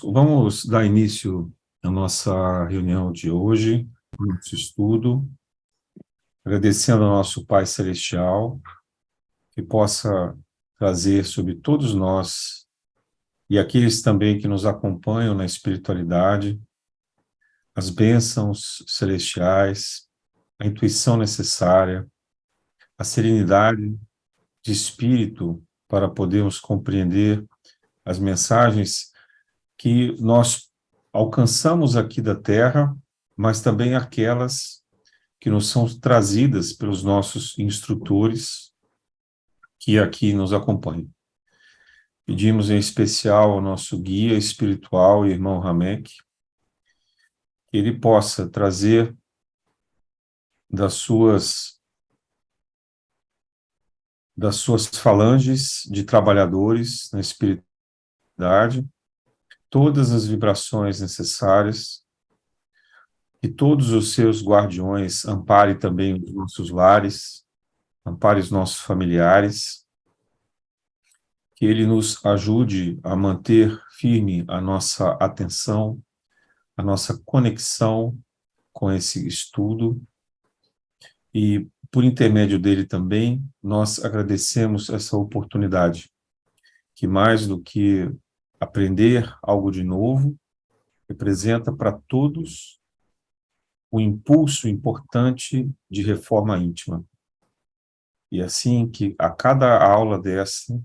Vamos dar início à nossa reunião de hoje, nosso estudo, agradecendo ao nosso Pai Celestial, que possa trazer sobre todos nós e aqueles também que nos acompanham na espiritualidade, as bênçãos celestiais, a intuição necessária, a serenidade de espírito para podermos compreender as mensagens que nós alcançamos aqui da Terra, mas também aquelas que nos são trazidas pelos nossos instrutores que aqui nos acompanham. Pedimos em especial ao nosso guia espiritual, irmão Ramek, que ele possa trazer das suas falanges de trabalhadores na espiritualidade todas as vibrações necessárias, que todos os seus guardiões amparem também os nossos lares, ampare os nossos familiares, que ele nos ajude a manter firme a nossa atenção, a nossa conexão com esse estudo, e por intermédio dele também, nós agradecemos essa oportunidade, que mais do que aprender algo de novo, representa para todos um impulso importante de reforma íntima. E assim que a cada aula dessa,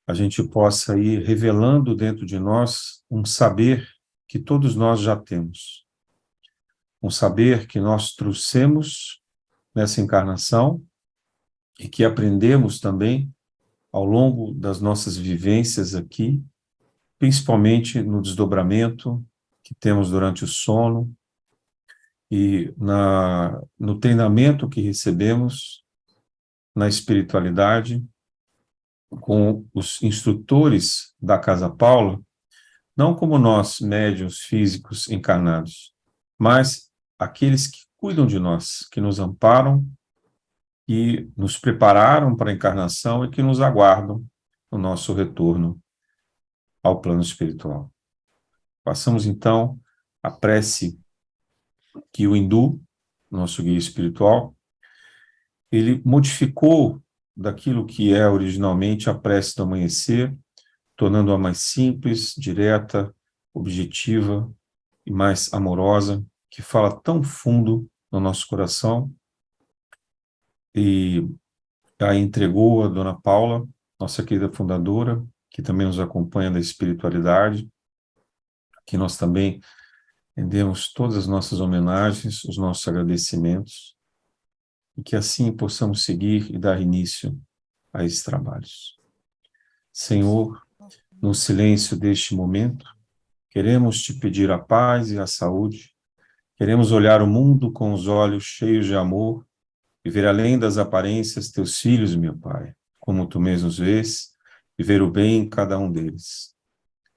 a gente possa ir revelando dentro de nós um saber que todos nós já temos. Um saber que nós trouxemos nessa encarnação e que aprendemos também ao longo das nossas vivências aqui, principalmente no desdobramento que temos durante o sono e no treinamento que recebemos na espiritualidade, com os instrutores da Casa Paula, não como nós, médiuns físicos encarnados, mas aqueles que cuidam de nós, que nos amparam, que nos prepararam para a encarnação e que nos aguardam no nosso retorno ao plano espiritual. Passamos, então, a prece que o Hindu, nosso guia espiritual, ele modificou daquilo que é originalmente a prece do amanhecer, tornando-a mais simples, direta, objetiva e mais amorosa, que fala tão fundo no nosso coração, e a entregou a Dona Paula, nossa querida fundadora, que também nos acompanha da espiritualidade, que nós também rendemos todas as nossas homenagens, os nossos agradecimentos, e que assim possamos seguir e dar início a esses trabalhos. Senhor, no silêncio deste momento, queremos te pedir a paz e a saúde, queremos olhar o mundo com os olhos cheios de amor e ver além das aparências teus filhos, meu Pai, como tu mesmo os vês, e ver o bem em cada um deles.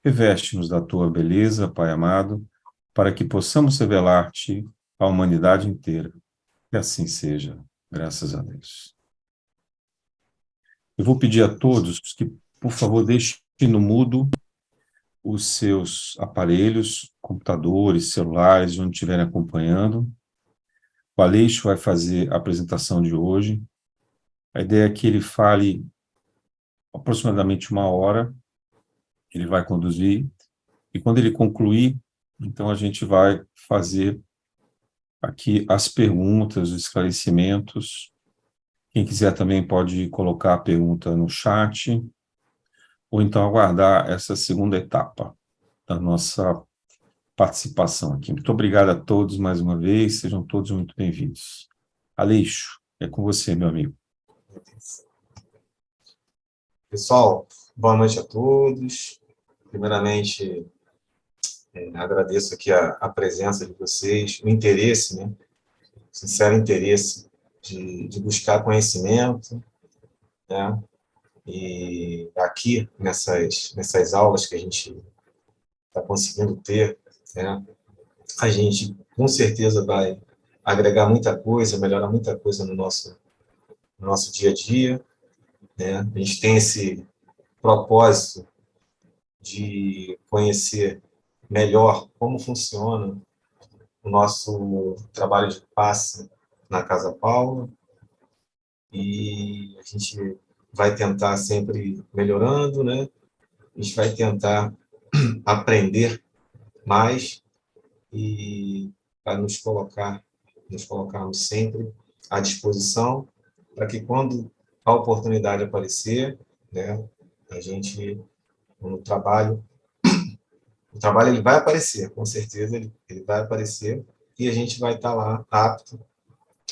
Reveste-nos da tua beleza, Pai amado, para que possamos revelar-te à humanidade inteira. Que assim seja, graças a Deus. Eu vou pedir a todos que, por favor, deixem no mudo os seus aparelhos, computadores, celulares, onde estiverem acompanhando. O Aleixo vai fazer a apresentação de hoje. A ideia é que ele fale aproximadamente 1 hora, ele vai conduzir, e quando ele concluir, então a gente vai fazer aqui as perguntas, os esclarecimentos. Quem quiser também pode colocar a pergunta no chat, ou então aguardar essa segunda etapa da nossa participação aqui. Muito obrigado a todos mais uma vez, sejam todos muito bem-vindos. Aleixo, é com você, meu amigo. Pessoal, boa noite a todos. Primeiramente, agradeço aqui a presença de vocês, o interesse, né? Sincero interesse de buscar conhecimento, né? E aqui, nessas aulas que a gente está conseguindo ter, né? A gente, com certeza, vai agregar muita coisa, melhorar muita coisa no nosso dia a dia, né? A gente tem esse propósito de conhecer melhor como funciona o nosso trabalho de passe na Casa Paula, e a gente vai tentar sempre melhorando, né? A gente vai tentar aprender mais e para nos colocarmos sempre à disposição para que quando a oportunidade aparecer, né, a gente no trabalho, o trabalho ele vai aparecer, com certeza ele vai aparecer e a gente vai estar lá apto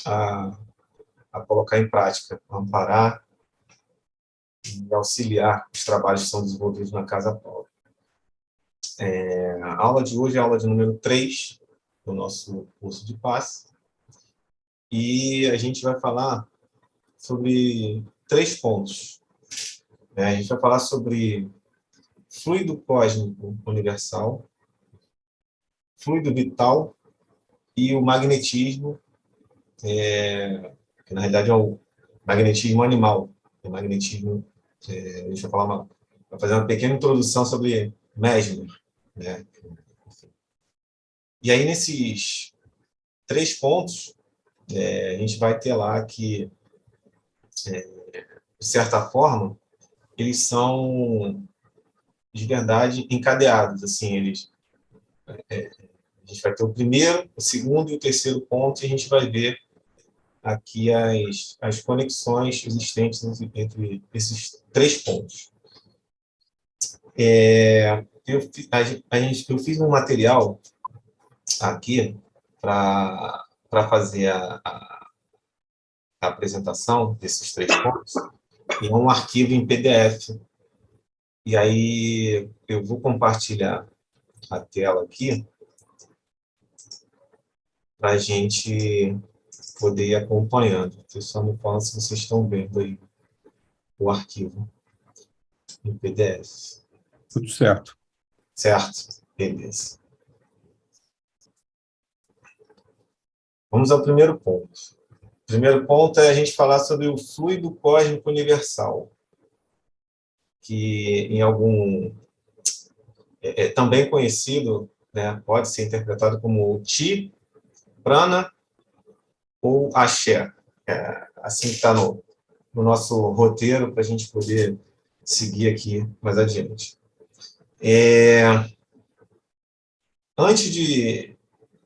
a, a colocar em prática, amparar e auxiliar os trabalhos que são desenvolvidos na Casa Paula. A aula de hoje é a aula de número 3 do nosso curso de passe, e a gente vai falar sobre 3 pontos. A gente vai falar sobre fluido cósmico universal, fluido vital e o magnetismo, que na realidade é o magnetismo animal. O magnetismo, a gente vai falar vai fazer uma pequena introdução sobre Mesmer, né? E aí, nesses 3 pontos, a gente vai ter lá que, de certa forma, eles são, de verdade, encadeados. Assim, a gente vai ter o primeiro, o segundo e o terceiro ponto, e a gente vai ver aqui as conexões existentes entre esses 3 pontos. Eu fiz um material aqui para fazer a apresentação desses 3 pontos, e é um arquivo em PDF. E aí eu vou compartilhar a tela aqui para a gente poder ir acompanhando. Vocês só me falam se vocês estão vendo aí o arquivo em PDF. Tudo certo. Certo? Beleza. Vamos ao primeiro ponto. O primeiro ponto é a gente falar sobre o fluido cósmico universal, que em algum é também conhecido, né, pode ser interpretado como Ti, Prana ou Axé. Assim que está no nosso roteiro para a gente poder seguir aqui mais adiante. Antes de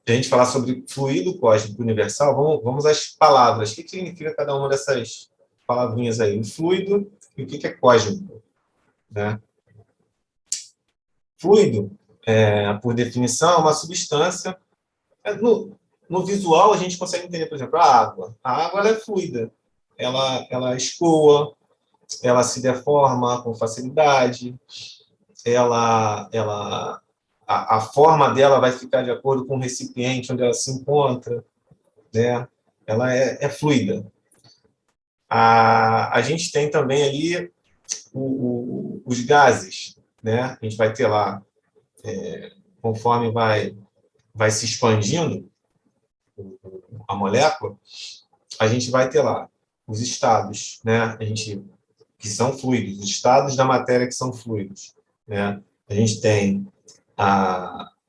a gente falar sobre fluido cósmico universal, vamos às palavras. O que significa cada uma dessas palavrinhas aí? O fluido e o que é cósmico, né? Fluido, por definição, é uma substância. No visual, a gente consegue entender, por exemplo, a água. A água ela é fluida. Ela escoa, ela se deforma com facilidade, a forma dela vai ficar de acordo com o recipiente onde ela se encontra, né? Ela é fluida. A gente tem também ali os gases, né? A gente vai ter lá, conforme vai se expandindo a molécula, a gente vai ter lá os estados, né? Que são fluidos, os estados da matéria que são fluidos, né? A gente tem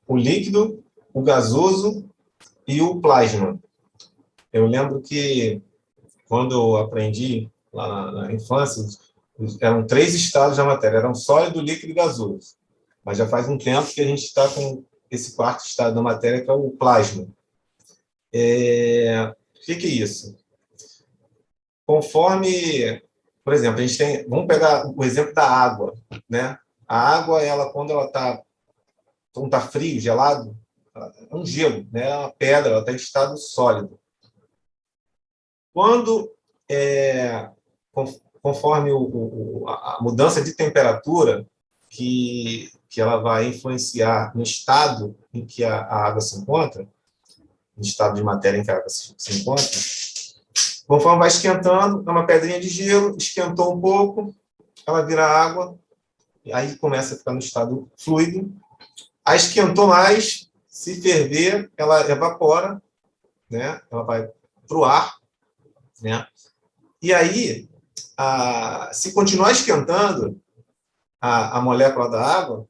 o líquido, o gasoso e o plasma. Eu lembro que, quando eu aprendi lá na infância, eram 3 estados da matéria, eram sólido, líquido e gasoso. Mas já faz um tempo que a gente está com esse 4º estado da matéria, que é o plasma. O que é isso? Conforme, por exemplo, a gente tem, vamos pegar o exemplo da água, né? A água, quando ela está frio, gelado, é um gelo, né? É uma pedra, ela está em estado sólido. Quando, conforme a mudança de temperatura, que ela vai influenciar no estado em que a água se encontra, no estado de matéria em que a água se encontra, conforme vai esquentando, é uma pedrinha de gelo, esquentou um pouco, ela vira água, e aí começa a ficar no estado fluido. Aí esquentou mais, se ferver, ela evapora, né? Ela vai para o ar, né? E aí, se continuar esquentando a molécula da água,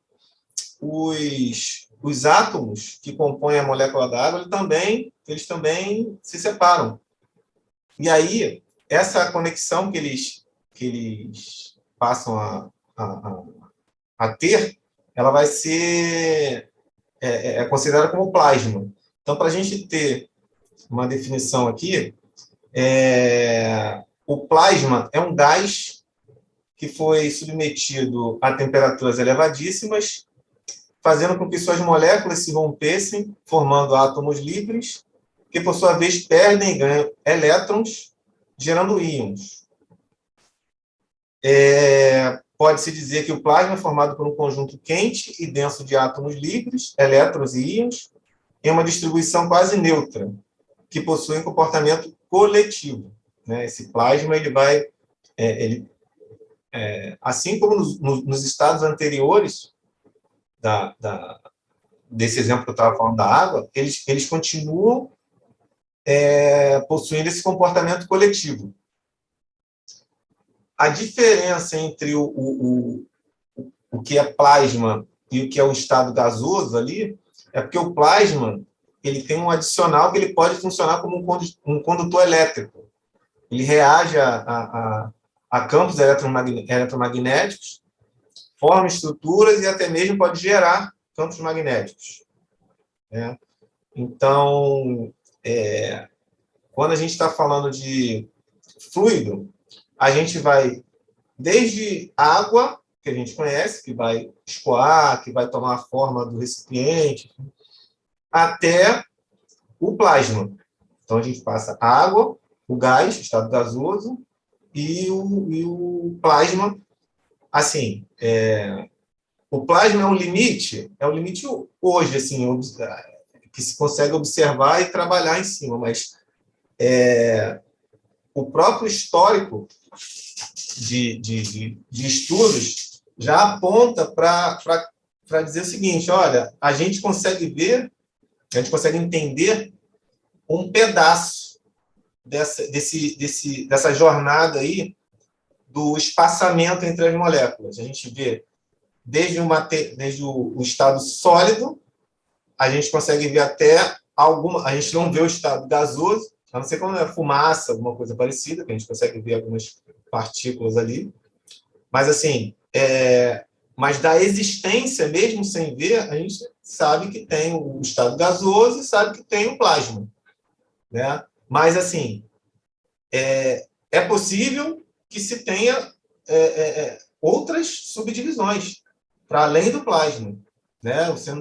os átomos que compõem a molécula da água, eles também se separam. E aí, essa conexão que eles passam a ter, ela vai ser considerada como plasma. Então, para a gente ter uma definição aqui, o plasma é um gás que foi submetido a temperaturas elevadíssimas, fazendo com que suas moléculas se rompessem, formando átomos livres, que, por sua vez, perdem e ganham elétrons, gerando íons. Pode-se dizer que o plasma é formado por um conjunto quente e denso de átomos livres, elétrons e íons, em uma distribuição quase neutra, que possui um comportamento coletivo. Né? Esse plasma, ele vai... assim como nos estados anteriores desse exemplo que eu estava falando da água, eles continuam possuindo esse comportamento coletivo. A diferença entre o que é plasma e o que é o estado gasoso ali é porque o plasma ele tem um adicional que ele pode funcionar como um condutor elétrico. Ele reage a campos eletromagnéticos, forma estruturas e até mesmo pode gerar campos magnéticos. Né? Então, quando a gente está falando de fluido, a gente vai desde água, que a gente conhece, que vai escoar, que vai tomar a forma do recipiente, até o plasma. Então, a gente passa água, o gás, o estado gasoso, e o plasma. Assim, o plasma é um limite hoje, assim, que se consegue observar e trabalhar em cima, mas o próprio histórico de estudos já aponta para dizer o seguinte: olha, a gente consegue entender um pedaço dessa jornada aí do espaçamento entre as moléculas. A gente vê desde o estado sólido, a gente consegue ver até a gente não vê o estado gasoso, a não ser quando é fumaça, alguma coisa parecida, que a gente consegue ver algumas partículas ali. Mas, assim, mas da existência, mesmo sem ver, a gente sabe que tem o estado gasoso e sabe que tem o plasma. Né? Mas, assim, é possível que se tenha outras subdivisões para além do plasma. Né?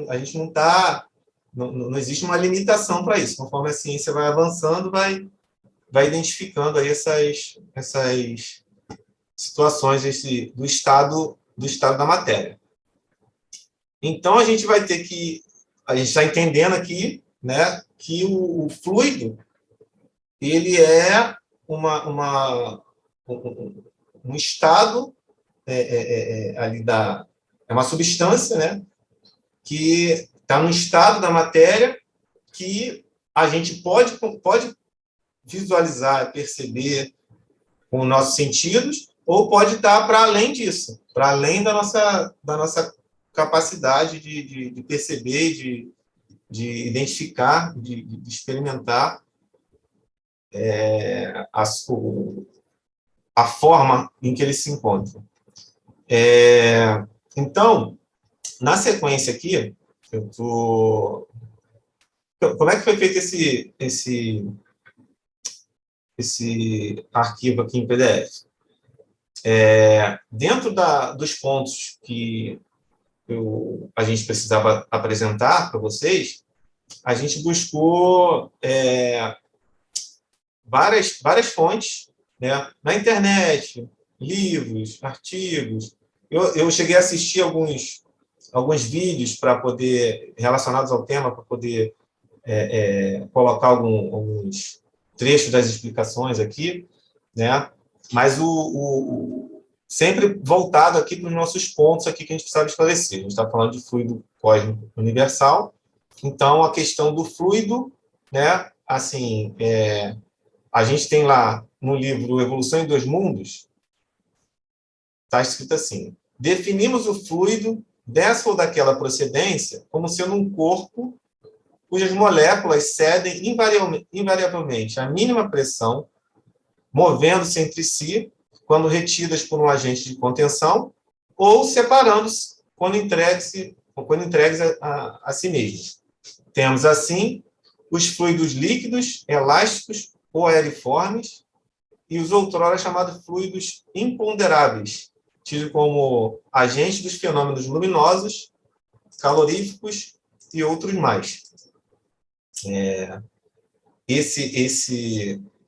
A gente não está... Não existe uma limitação para isso. Conforme a ciência vai avançando, vai identificando aí essas situações do estado da matéria. Então, a gente vai ter que... A gente está entendendo aqui, né, que o fluido ele é um estado ali é uma substância, né, que está no estado da matéria que a gente pode visualizar, perceber com os nossos sentidos, ou pode estar para além disso, para além da nossa capacidade de perceber, de identificar, de experimentar a forma em que ele se encontra. Então, na sequência aqui, como é que foi feito esse arquivo aqui em PDF? Dentro dos pontos que a gente precisava apresentar para vocês, a gente buscou várias fontes, né, na internet, livros, artigos. Eu cheguei a assistir alguns vídeos relacionados ao tema, para poder colocar alguns trechos das explicações aqui, né? Mas sempre voltado aqui para os nossos pontos aqui que a gente precisava esclarecer. A gente está falando de fluido cósmico universal, então a questão do fluido, né? Assim, a gente tem lá no livro Evolução em Dois Mundos, está escrito assim: definimos o fluido dessa ou daquela procedência, como sendo um corpo cujas moléculas cedem invariavelmente à mínima pressão, movendo-se entre si quando retidas por um agente de contenção, ou separando-se quando entregues a si mesmas. Temos, assim, os fluidos líquidos, elásticos ou aeriformes, e os outrora chamados fluidos imponderáveis, tidos como agentes dos fenômenos luminosos, caloríficos e outros mais.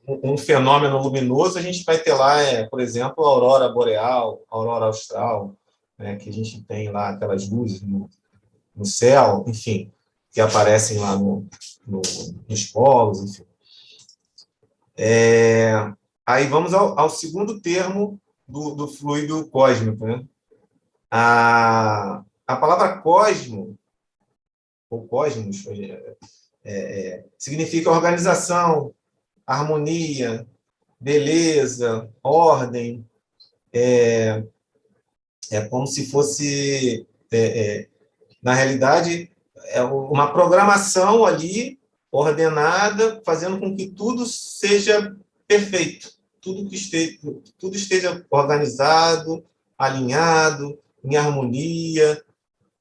Um fenômeno luminoso, a gente vai ter lá, por exemplo, a aurora boreal, a aurora austral, né, que a gente tem lá aquelas luzes no céu, enfim, que aparecem lá nos polos, enfim. Aí vamos ao segundo termo do fluido cósmico, né? A palavra cosmo, ou cosmos, significa organização, harmonia, beleza, ordem. É como se fosse, na realidade, uma programação ali ordenada, fazendo com que tudo seja perfeito, tudo esteja organizado, alinhado, em harmonia,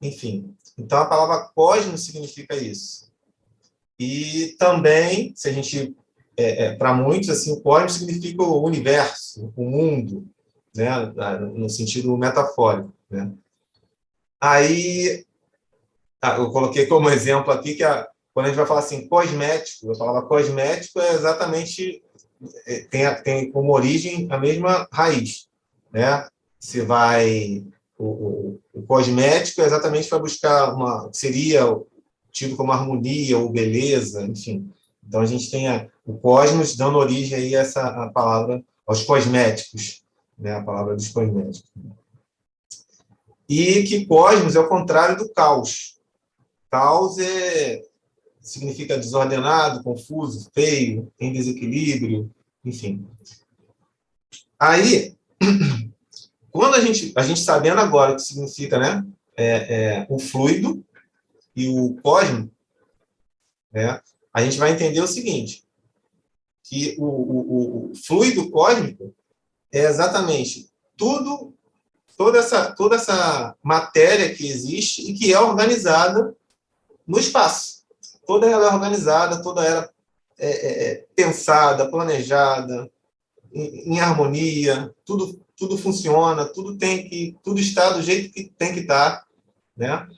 enfim. Então, a palavra cosmos significa isso. E também, se a gente, para muitos, assim, o cosmos significa o universo, o mundo, né, no sentido metafórico, né? Aí, eu coloquei como exemplo aqui que quando a gente vai falar assim, cosmético, a palavra cosmético é exatamente, tem como origem a mesma raiz, né? Você vai, o cosmético é exatamente para buscar seria tido como harmonia ou beleza, enfim. Então, a gente tem o cosmos dando origem aí a palavra, aos cosméticos, né? A palavra dos cosméticos. E que cosmos é o contrário do caos. Caos significa desordenado, confuso, feio, em desequilíbrio, enfim. Aí, quando a gente sabendo agora o que significa, né, o fluido e o cosmo, né, a gente vai entender o seguinte, que o fluido cósmico é exatamente toda essa matéria que existe e que é organizada no espaço. Toda ela é organizada, toda ela pensada, planejada, em harmonia, tudo funciona, tudo está do jeito que tem que estar, né?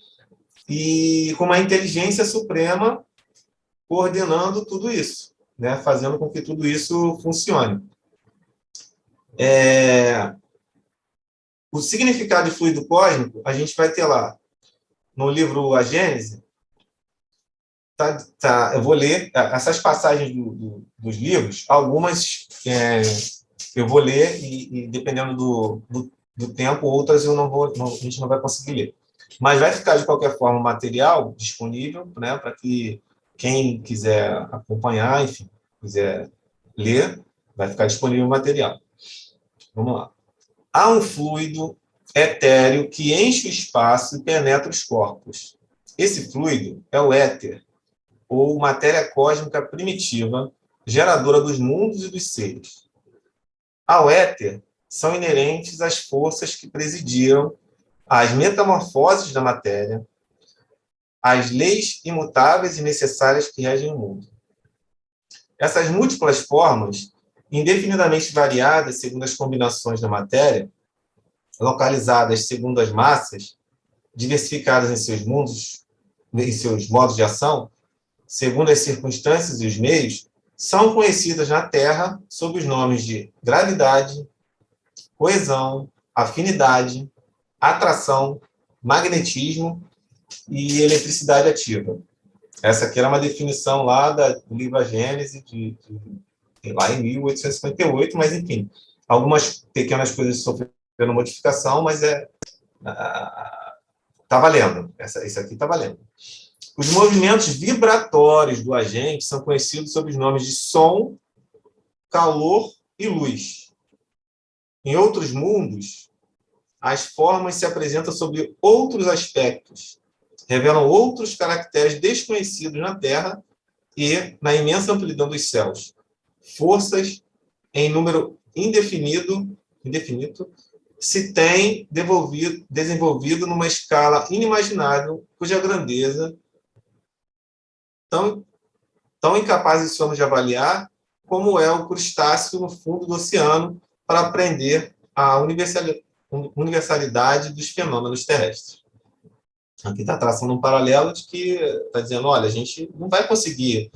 E com uma inteligência suprema coordenando tudo isso, né? Fazendo com que tudo isso funcione. O significado de fluido cósmico, a gente vai ter lá no livro A Gênese. Eu vou ler essas passagens dos livros, algumas eu vou ler e dependendo do tempo, outras a gente não vai conseguir ler. Mas vai ficar, de qualquer forma, o material disponível, né, para que quem quiser acompanhar, enfim, quiser ler, vai ficar disponível o material. Vamos lá. Há um fluido etéreo que enche o espaço e penetra os corpos. Esse fluido é o éter, ou matéria cósmica primitiva, geradora dos mundos e dos seres. Ao éter são inerentes as forças que presidiram às metamorfoses da matéria, as leis imutáveis e necessárias que regem o mundo. Essas múltiplas formas, indefinidamente variadas segundo as combinações da matéria, localizadas segundo as massas, diversificadas em seus mundos, em seus modos de ação, segundo as circunstâncias e os meios, são conhecidas na Terra sob os nomes de gravidade, coesão, afinidade, atração, magnetismo e eletricidade ativa. Essa aqui era uma definição lá do livro A Gênese, lá em 1858, mas, enfim, algumas pequenas coisas sofreram modificação, mas está valendo. Isso aqui está valendo. Os movimentos vibratórios do agente são conhecidos sob os nomes de som, calor e luz. Em outros mundos, as formas se apresentam sob outros aspectos, revelam outros caracteres desconhecidos na Terra e na imensa amplidão dos céus. Forças em número indefinido se têm desenvolvido numa escala inimaginável, cuja grandeza tão incapazes somos de avaliar como é o crustáceo no fundo do oceano para aprender a universalidade dos fenômenos terrestres. Aqui está traçando um paralelo de que está dizendo, olha, a gente não vai conseguir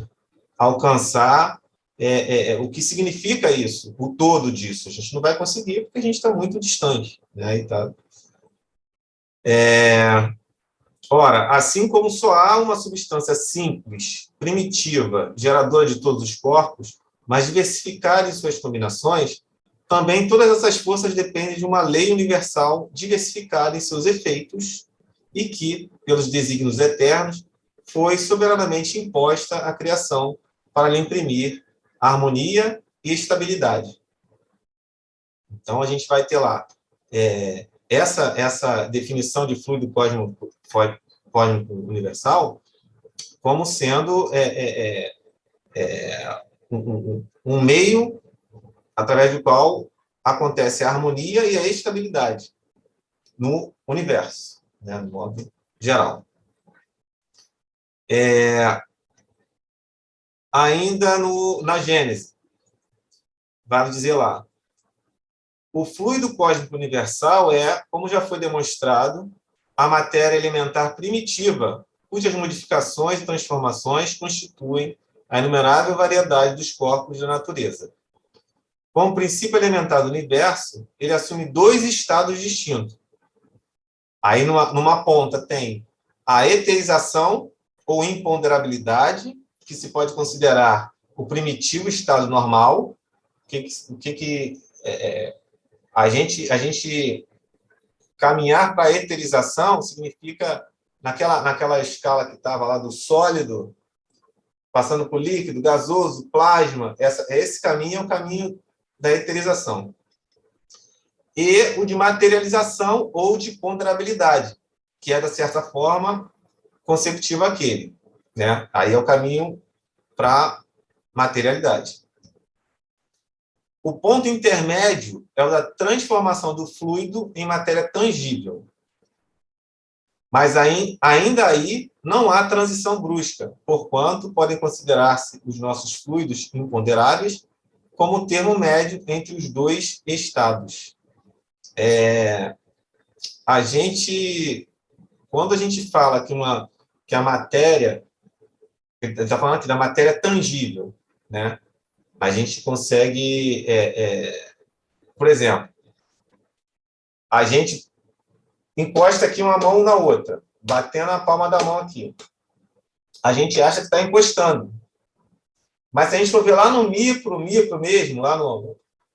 alcançar o que significa isso, o todo disso. A gente não vai conseguir porque a gente está muito distante. Né? Ora, assim como só há uma substância simples, primitiva, geradora de todos os corpos, mas diversificada em suas combinações, também todas essas forças dependem de uma lei universal diversificada em seus efeitos e que, pelos desígnios eternos, foi soberanamente imposta à criação para lhe imprimir harmonia e estabilidade. Então, a gente vai ter lá essa definição de fluido cósmico universal como sendo um meio através do qual acontece a harmonia e a estabilidade no universo, né, no modo geral. Ainda na Gênese, vale dizer lá, o fluido cósmico universal é, como já foi demonstrado, a matéria elementar primitiva, cujas modificações e transformações constituem a inumerável variedade dos corpos da natureza. Como princípio elementar do universo, ele assume dois estados distintos. Aí, numa ponta, tem a eterização ou imponderabilidade, que se pode considerar o primitivo estado normal. A gente caminhar para a eterização significa, naquela escala que estava lá do sólido, passando por líquido, gasoso, plasma, esse caminho é o caminho da eterização. E o de materialização ou de ponderabilidade, que é, de certa forma, conceptivo aquele. Né? Aí é o caminho para materialidade. O ponto intermédio é o da transformação do fluido em matéria tangível. Mas ainda aí não há transição brusca, porquanto podem considerar-se os nossos fluidos imponderáveis como o termo médio entre os dois estados. Quando a gente fala que a matéria, está falando aqui da matéria tangível, né? A gente consegue, por exemplo, a gente encosta aqui uma mão na outra, batendo a palma da mão aqui. A gente acha que está encostando. Mas se a gente for ver lá no micro mesmo,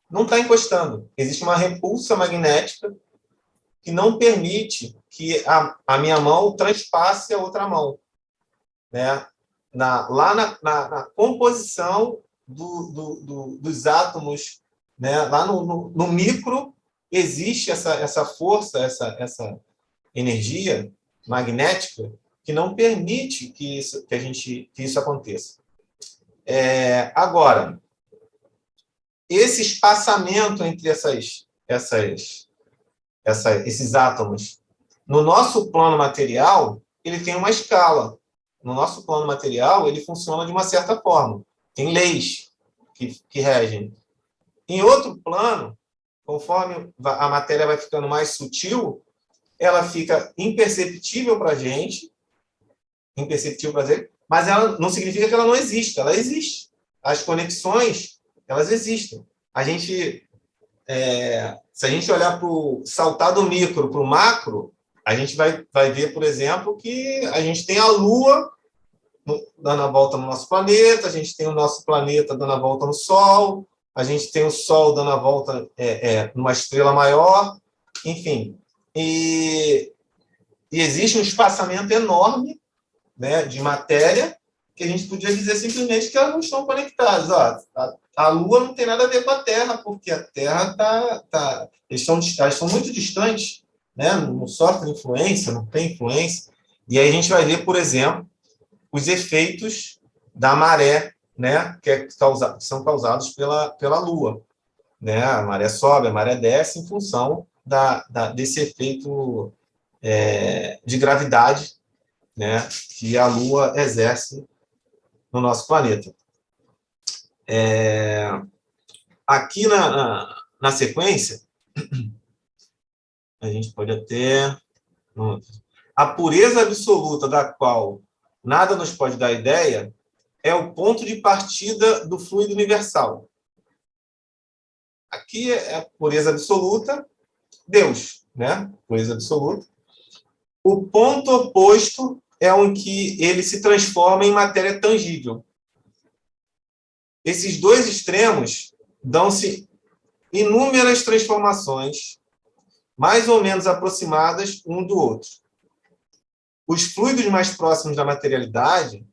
não está encostando. Existe uma repulsa magnética que não permite que a minha mão transpasse a outra mão. Né? Lá na composição dos átomos, né? Lá no micro, existe essa força, essa energia magnética que não permite que isso aconteça. Agora, esse espaçamento entre esses átomos, no nosso plano material, ele tem uma escala. No nosso plano material, ele funciona de uma certa forma. Tem leis que regem. Em outro plano, conforme a matéria vai ficando mais sutil, ela fica imperceptível para a gente, mas ela não significa que ela não exista, ela existe. As conexões, elas existem. Se a gente olhar saltar do micro para o macro, a gente vai ver, por exemplo, que a gente tem a Lua dando a volta no nosso planeta, a gente tem o nosso planeta dando a volta no Sol, a gente tem o Sol dando a volta numa estrela maior, enfim. E existe um espaçamento enorme, né, de matéria, que a gente podia dizer simplesmente que elas não estão conectadas. A Lua não tem nada a ver com a Terra, porque a Terra elas estão muito distantes, né, não sofre influência, não tem influência. E aí a gente vai ver, por exemplo, os efeitos da maré, né, são causados pela Lua. Né? A maré sobe, a maré desce em função desse efeito de gravidade, né, que a Lua exerce no nosso planeta. Aqui na sequência, a gente pode até... A pureza absoluta da qual nada nos pode dar ideia é o ponto de partida do fluido universal. Aqui é a pureza absoluta, Deus, né? Pureza absoluta. O ponto oposto é o que ele se transforma em matéria tangível. Esses dois extremos dão-se inúmeras transformações, mais ou menos aproximadas um do outro. Os fluidos mais próximos da materialidade,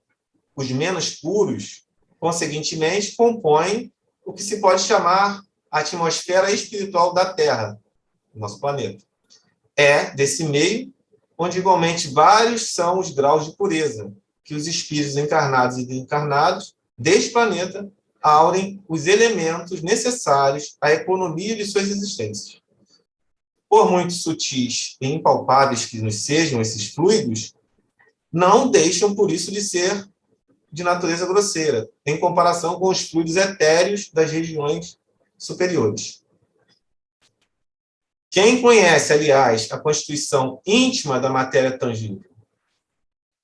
os menos puros, conseguintemente, compõem o que se pode chamar a atmosfera espiritual da Terra, nosso planeta. É desse meio onde, igualmente, vários são os graus de pureza que os espíritos encarnados e desencarnados deste planeta aurem os elementos necessários à economia de suas existências. Por muito sutis e impalpáveis que nos sejam esses fluidos, não deixam, por isso, de ser de natureza grosseira, em comparação com os fluidos etéreos das regiões superiores. Quem conhece, aliás, a constituição íntima da matéria tangível,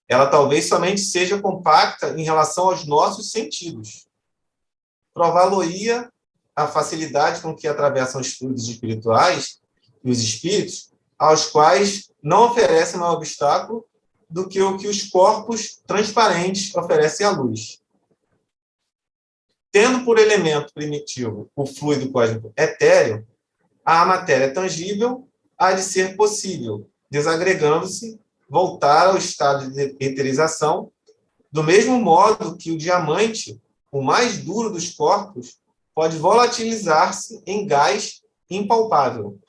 ela talvez somente seja compacta em relação aos nossos sentidos. Prová-lo-ia a facilidade com que atravessam os fluidos espirituais e os espíritos, aos quais não oferecem maior obstáculo do que o que os corpos transparentes oferecem à luz. Tendo por elemento primitivo o fluido cósmico etéreo, a matéria tangível há de ser possível, desagregando-se, voltar ao estado de eterização, do mesmo modo que o diamante, o mais duro dos corpos, pode volatilizar-se em gás impalpável.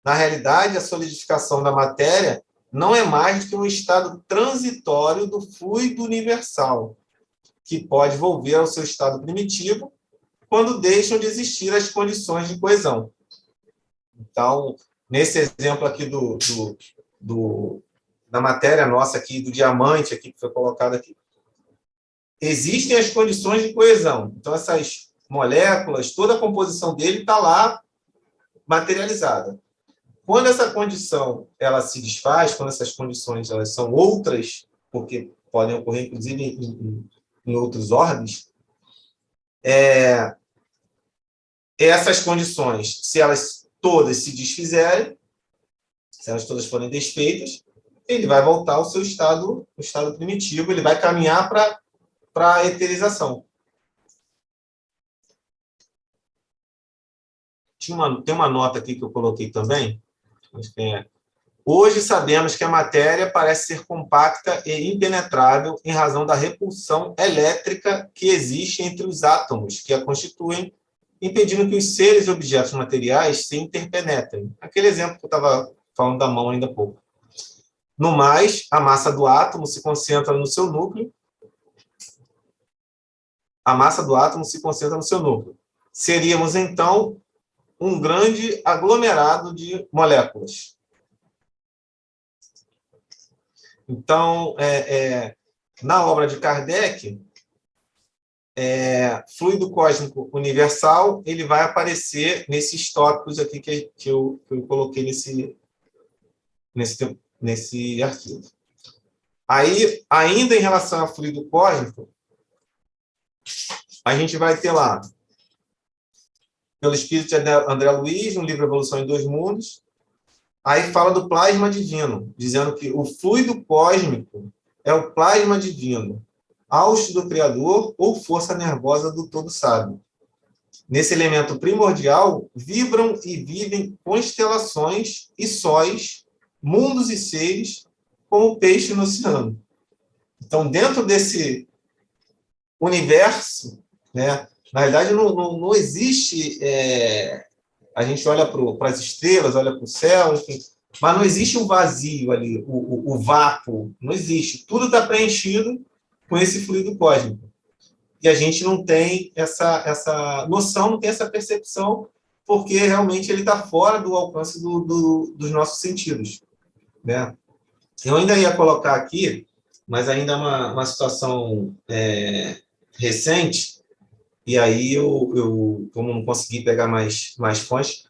Na realidade, a solidificação da matéria não é mais do que um estado transitório do fluido universal, que pode volver ao seu estado primitivo quando deixam de existir as condições de coesão. Então, nesse exemplo aqui da matéria nossa aqui, do diamante aqui que foi colocado aqui, existem as condições de coesão. Então, essas moléculas, toda a composição dele está lá materializada. Quando essa condição ela se desfaz, quando essas condições elas são outras, porque podem ocorrer, inclusive, em outros ordens, essas condições, se elas todas se desfizerem, se elas todas forem desfeitas, ele vai voltar ao seu estado, o estado primitivo, ele vai caminhar para a eterização. Tem uma nota aqui que eu coloquei também. Hoje sabemos que a matéria parece ser compacta e impenetrável em razão da repulsão elétrica que existe entre os átomos que a constituem, impedindo que os seres e objetos materiais se interpenetrem. Aquele exemplo que eu estava falando da mão ainda há pouco. No mais, a massa do átomo se concentra no seu núcleo. A massa do átomo se concentra no seu núcleo. Seríamos, então, um grande aglomerado de moléculas. Então, na obra de Kardec, fluido cósmico universal, ele vai aparecer nesses tópicos aqui que eu coloquei nesse arquivo. Aí, ainda em relação ao fluido cósmico, a gente vai ter lá, pelo espírito de André Luiz, no livro Evolução em Dois Mundos, aí fala do plasma divino, dizendo que o fluido cósmico é o plasma divino, hausto do Criador ou força nervosa do Todo Sábio. Nesse elemento primordial, vibram e vivem constelações e sóis, mundos e seres, como peixe no oceano. Então, dentro desse universo, né, na verdade, não existe a gente olha para as estrelas, olha para o céu, enfim, mas não existe um vazio ali, o vácuo, não existe. Tudo está preenchido com esse fluido cósmico. E a gente não tem essa noção, não tem essa percepção, porque realmente ele está fora do alcance dos nossos sentidos, né? Eu ainda ia colocar aqui, mas ainda é uma situação recente, e aí como não consegui pegar mais fontes,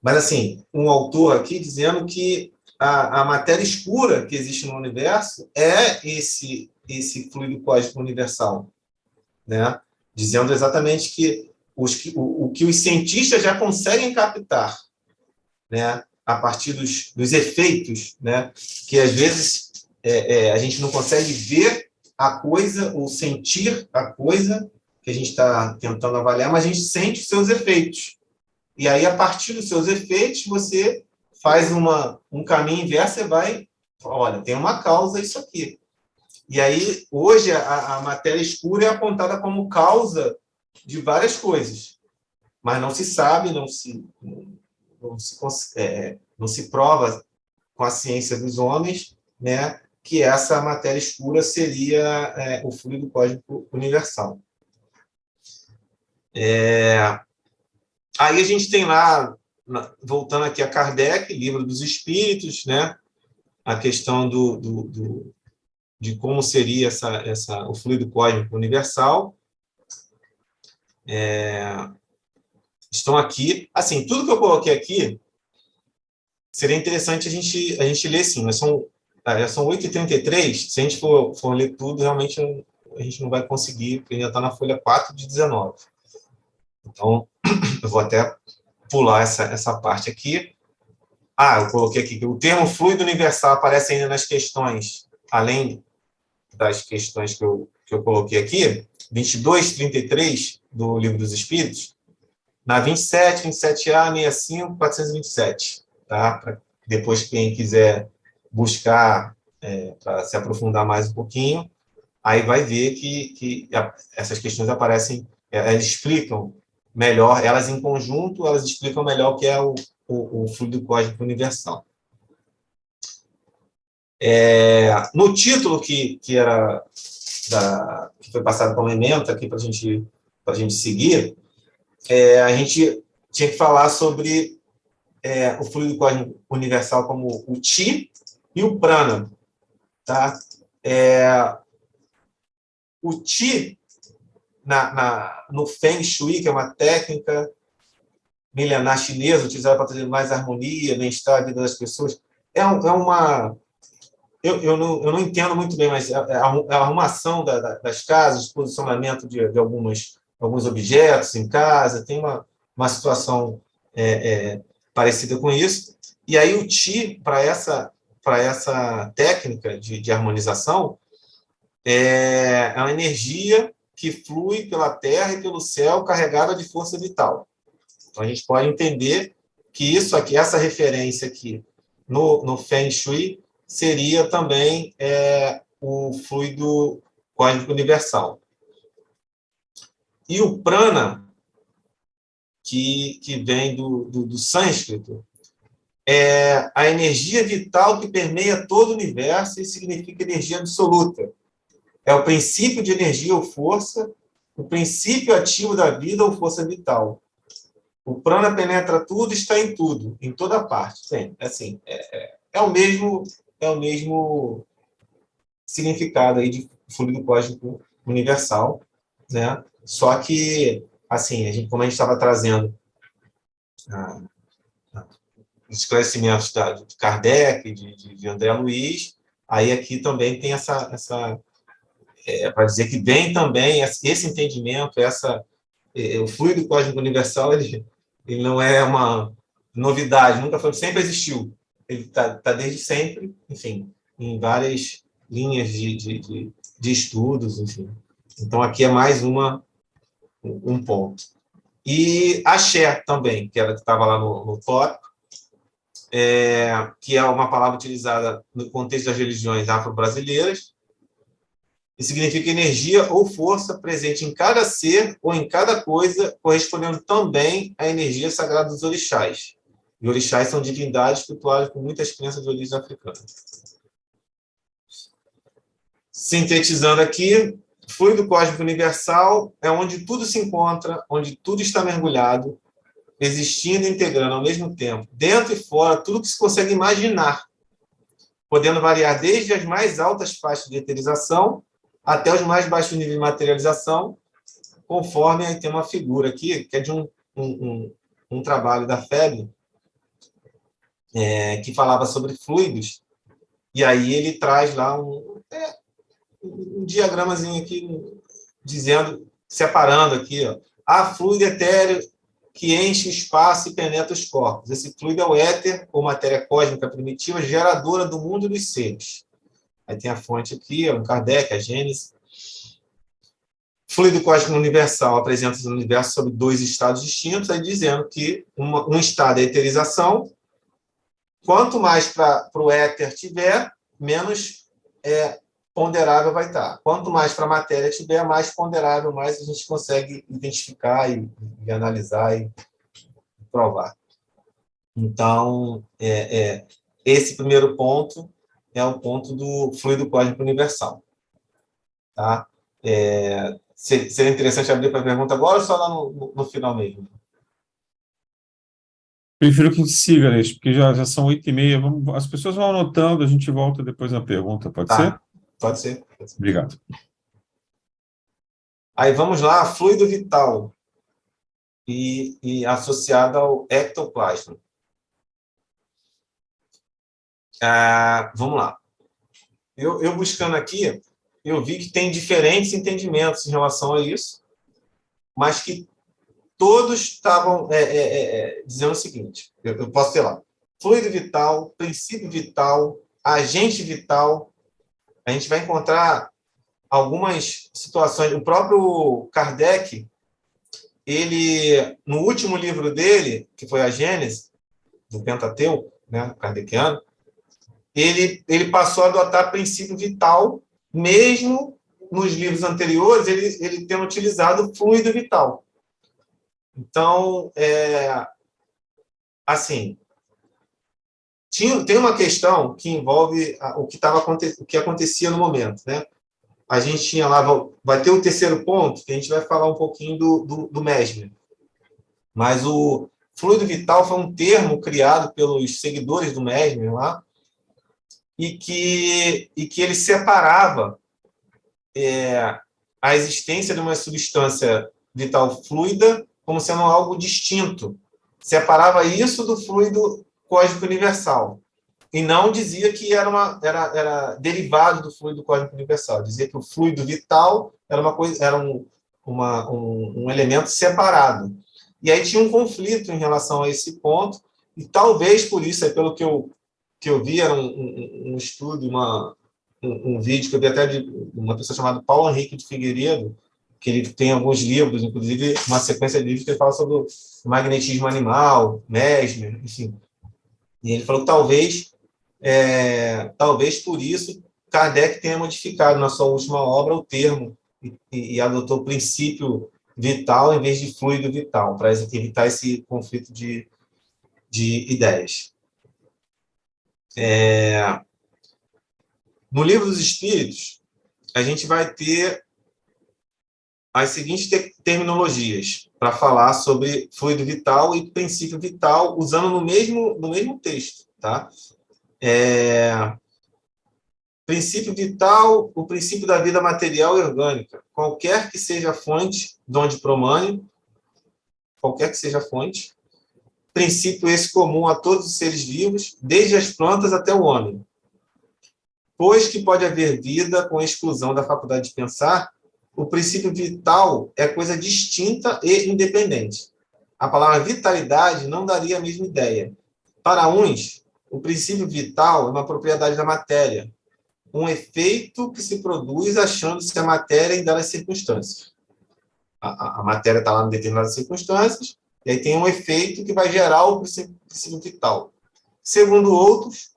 mas assim, um autor aqui dizendo que a matéria escura que existe no universo é esse fluido cósmico universal, né? Dizendo exatamente que o que os cientistas já conseguem captar, né? A partir dos efeitos, né? Que às vezes a gente não consegue ver a coisa ou sentir a coisa que a gente está tentando avaliar, mas a gente sente os seus efeitos. E aí, a partir dos seus efeitos, você faz um caminho inverso e vai, olha, tem uma causa isso aqui. E aí, hoje, a matéria escura é apontada como causa de várias coisas, mas não se sabe, não se prova com a ciência dos homens, né, que essa matéria escura seria o fluido cósmico universal. Aí a gente tem lá, voltando aqui a Kardec, Livro dos Espíritos, né, a questão de como seria o fluido cósmico universal. Estão aqui. Assim, tudo que eu coloquei aqui seria interessante a gente ler, sim, mas já são 8h33, se a gente for ler tudo, realmente a gente não vai conseguir, porque ainda está na folha 4 de 19. Então, eu vou até pular essa parte aqui. Eu coloquei aqui que o termo fluido universal aparece ainda nas questões, além das questões que eu coloquei aqui, 22, 33 do Livro dos Espíritos, na 27, 27A, 65, 427. Tá? Pra depois, quem quiser buscar para se aprofundar mais um pouquinho, aí vai ver que essas questões aparecem, elas explicam melhor, elas em conjunto, elas explicam melhor o que é o fluido cósmico universal. No título que foi passado como ementa aqui para a gente seguir, a gente tinha que falar sobre o fluido cósmico universal como o Chi e o Prana. Tá? O Chi, no Feng Shui, que é uma técnica milenar chinesa, utilizada para trazer mais harmonia, bem-estar à vida das pessoas, eu não entendo muito bem, mas a arrumação das casas, posicionamento de alguns objetos em casa, tem uma situação parecida com isso. E aí o Qi, para essa técnica de harmonização, é uma energia que flui pela terra e pelo céu carregada de força vital. Então, a gente pode entender que isso aqui, essa referência aqui no Feng Shui, seria também o fluido cósmico universal. E o prana, que vem do sânscrito, é a energia vital que permeia todo o universo e significa energia absoluta. É o princípio de energia ou força, o princípio ativo da vida ou força vital. O prana penetra tudo, está em tudo, em toda parte. Sim, assim, é o mesmo significado aí de fluido cósmico universal, né? Só que, assim, como a gente estava trazendo os esclarecimentos de Kardec, de André Luiz, aí aqui também tem para dizer que vem também esse entendimento, o fluido cósmico universal, ele não é uma novidade, nunca foi, sempre existiu. Ele está desde sempre, enfim, em várias linhas de estudos, enfim. Então, aqui é mais um ponto. E axé também, que estava lá no tópico, que é uma palavra utilizada no contexto das religiões afro-brasileiras, e significa energia ou força presente em cada ser ou em cada coisa, correspondendo também à energia sagrada dos orixás. E orixás são divindades cultuadas por muitas crenças de origem africana. Sintetizando aqui, fluido cósmico universal é onde tudo se encontra, onde tudo está mergulhado, existindo e integrando ao mesmo tempo, dentro e fora, tudo que se consegue imaginar, podendo variar desde as mais altas faixas de eterização até os mais baixos níveis de materialização, conforme aí tem uma figura aqui, que é de um trabalho da FEB, que falava sobre fluidos, e aí ele traz lá um diagramazinho aqui, dizendo, separando aqui, ó, há fluido etéreo que enche o espaço e penetra os corpos. Esse fluido é o éter, ou matéria cósmica primitiva, geradora do mundo e dos seres. Aí tem a fonte aqui, um Kardec, a Gênesis. Fluido cósmico universal apresenta-se no universo sobre 2 estados distintos, aí dizendo que um estado é a eterização. Quanto mais para o éter tiver, menos ponderável vai estar. Quanto mais para a matéria tiver, mais ponderável, mais a gente consegue identificar e analisar e provar. Então, esse primeiro ponto é o ponto do fluido cósmico universal. Tá? Seria interessante abrir para a pergunta agora ou só lá no final mesmo? Prefiro que a gente siga, Aleixo, porque já são 8h30. As pessoas vão anotando, a gente volta depois na pergunta, pode ser? Pode ser. Obrigado. Aí vamos lá, fluido vital e associado ao ectoplasma. Vamos lá. Eu buscando aqui, eu vi que tem diferentes entendimentos em relação a isso, mas que todos estavam dizendo o seguinte, eu posso ter lá, fluido vital, princípio vital, agente vital. A gente vai encontrar algumas situações. O próprio Kardec, ele, no último livro dele, que foi a Gênesis, do Pentateuco, né, kardeciano, ele passou a adotar princípio vital, mesmo nos livros anteriores, ele tendo utilizado fluido vital. Então, assim, tem uma questão que envolve o que acontecia no momento, né? A gente tinha lá, vai ter o terceiro ponto, que a gente vai falar um pouquinho do Mesmer. Mas o fluido vital foi um termo criado pelos seguidores do Mesmer lá, e que ele separava a existência de uma substância vital fluida como sendo algo distinto. Separava isso do fluido cósmico universal. E não dizia que era derivado do fluido cósmico universal. Dizia que o fluido vital era um elemento separado. E aí tinha um conflito em relação a esse ponto, e talvez por isso, pelo que eu vi, era um estudo, um vídeo que eu vi até de uma pessoa chamada Paulo Henrique de Figueiredo, que ele tem alguns livros, inclusive uma sequência de livros que ele fala sobre o magnetismo animal, Mesmer, enfim. E ele falou que talvez por isso Kardec tenha modificado na sua última obra o termo e adotou o princípio vital em vez de fluido vital, para evitar esse conflito de ideias. No Livro dos Espíritos, a gente vai ter as seguintes terminologias para falar sobre fluido vital e princípio vital, usando no mesmo texto. Tá? Princípio vital, o princípio da vida material e orgânica, qualquer que seja a fonte, donde promane, qualquer que seja a fonte, princípio esse comum a todos os seres vivos, desde as plantas até o homem. Pois que pode haver vida com exclusão da faculdade de pensar, o princípio vital é coisa distinta e independente. A palavra vitalidade não daria a mesma ideia. Para uns, o princípio vital é uma propriedade da matéria, um efeito que se produz achando-se a matéria em dadas circunstâncias. A matéria está lá em determinadas circunstâncias, e aí tem um efeito que vai gerar o princípio vital. Segundo outros,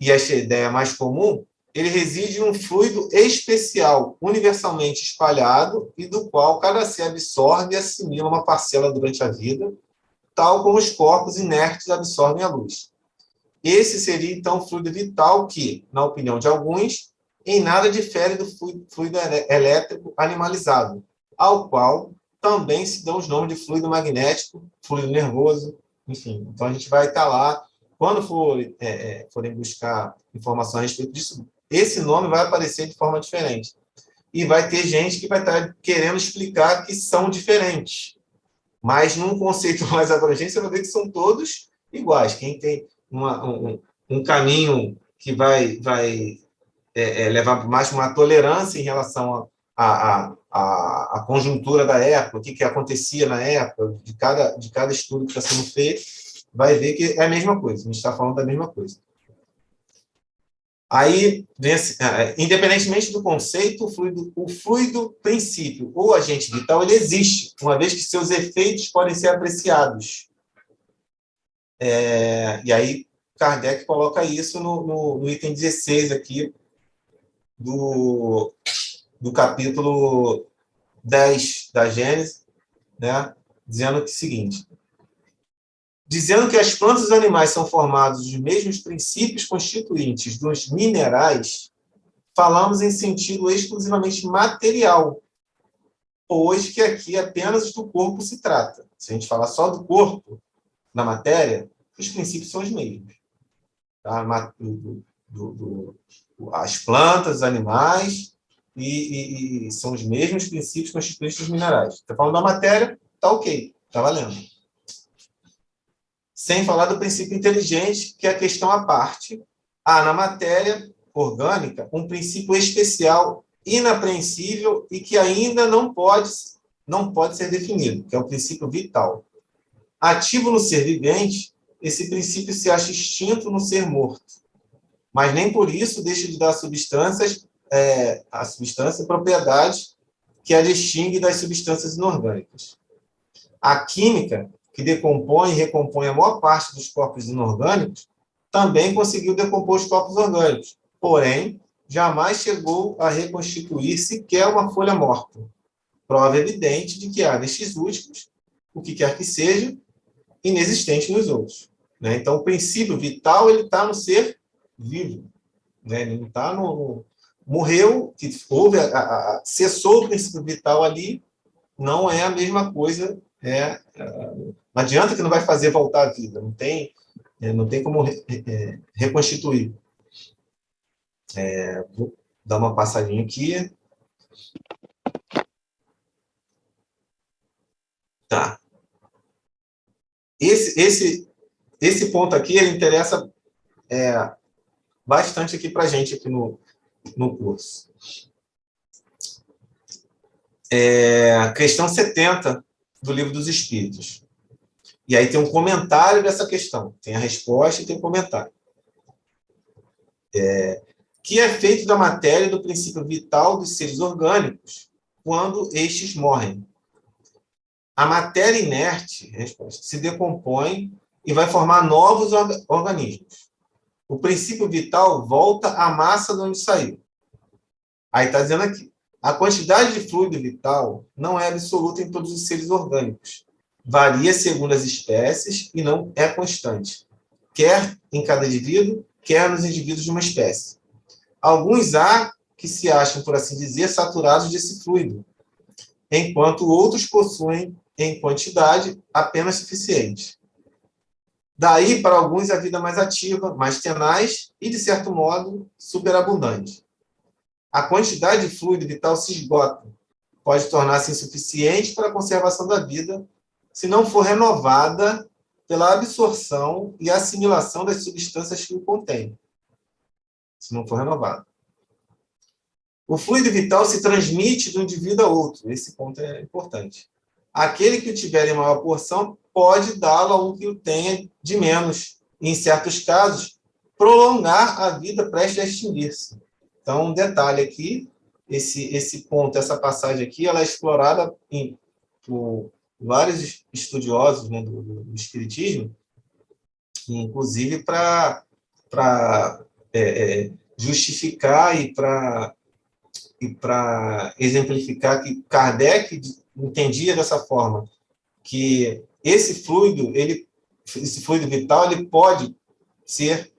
e essa ideia mais comum, ele reside em um fluido especial, universalmente espalhado, e do qual cada ser absorve e assimila uma parcela durante a vida, tal como os corpos inertes absorvem a luz. Esse seria, então, o fluido vital que, na opinião de alguns, em nada difere do fluido elétrico animalizado, ao qual também se dão os nomes de fluido magnético, fluido nervoso, enfim. Então, a gente vai estar lá, quando forem buscar informação a respeito disso, esse nome vai aparecer de forma diferente. E vai ter gente que vai estar querendo explicar que são diferentes. Mas, num conceito mais abrangente, você vai ver que são todos iguais. Quem tem um caminho que vai levar mais uma tolerância em relação à conjuntura da época, o que acontecia na época, de cada estudo que está sendo feito, vai ver que é a mesma coisa, a gente está falando da mesma coisa. Aí, independentemente do conceito, o fluido princípio ou agente vital, ele existe, uma vez que seus efeitos podem ser apreciados. E aí, Kardec coloca isso no item 16 aqui, do capítulo 10 da Gênese, né, dizendo o seguinte: dizendo que as plantas e os animais são formados dos mesmos princípios constituintes dos minerais, falamos em sentido exclusivamente material, pois que aqui apenas do corpo se trata. Se a gente falar só do corpo, na matéria, os princípios são os mesmos. Tá? As plantas, os animais, e são os mesmos princípios constituintes dos minerais. Está falando da matéria, está ok, está valendo. Sem falar do princípio inteligente, que é a questão à parte. Há na matéria orgânica um princípio especial, inapreensível e que ainda não pode ser definido, que é o princípio vital. Ativo no ser vivente, esse princípio se acha extinto no ser morto, mas nem por isso deixa de dar à substância propriedades que a distingue das substâncias inorgânicas. A química, que decompõe e recompõe a maior parte dos corpos inorgânicos, também conseguiu decompor os corpos orgânicos, porém, jamais chegou a reconstituir sequer uma folha morta. Prova evidente de que há nestes últimos, o que quer que seja, inexistente nos outros. Né? Então, o princípio vital ele está no ser vivo. Né? Ele não está no... Morreu, que houve cessou o princípio vital ali, não é a mesma coisa. Não adianta que não vai fazer voltar à vida. Não tem como reconstituir. Vou dar uma passadinha aqui. Tá. Esse ponto aqui, ele interessa bastante aqui para a gente aqui no curso. Questão 70 do Livro dos Espíritos. E aí tem um comentário dessa questão. Tem a resposta e tem um comentário. Que é feito da matéria do princípio vital dos seres orgânicos quando estes morrem. A matéria inerte, resposta, se decompõe e vai formar novos organismos. O princípio vital volta à massa de onde saiu. Aí está dizendo aqui, a quantidade de fluido vital não é absoluta em todos os seres orgânicos. Varia segundo as espécies e não é constante, quer em cada indivíduo, quer nos indivíduos de uma espécie. Alguns há que se acham, por assim dizer, saturados desse fluido, enquanto outros possuem, em quantidade, apenas suficiente. Daí, para alguns, a vida mais ativa, mais tenaz e, de certo modo, superabundante. A quantidade de fluido vital se esgota, pode tornar-se insuficiente para a conservação da vida, se não for renovada pela absorção e assimilação das substâncias que o contêm. Se não for renovada. O fluido vital se transmite de um indivíduo a outro. Esse ponto é importante. Aquele que o tiver em maior porção pode dá-lo a um que o tenha de menos. E, em certos casos, prolongar a vida prestes a extinguir-se. Então, um detalhe aqui, esse ponto, essa passagem aqui, ela é explorada por vários estudiosos, né, do Espiritismo, inclusive para justificar e para exemplificar que Kardec entendia dessa forma, que esse fluido vital, ele pode ser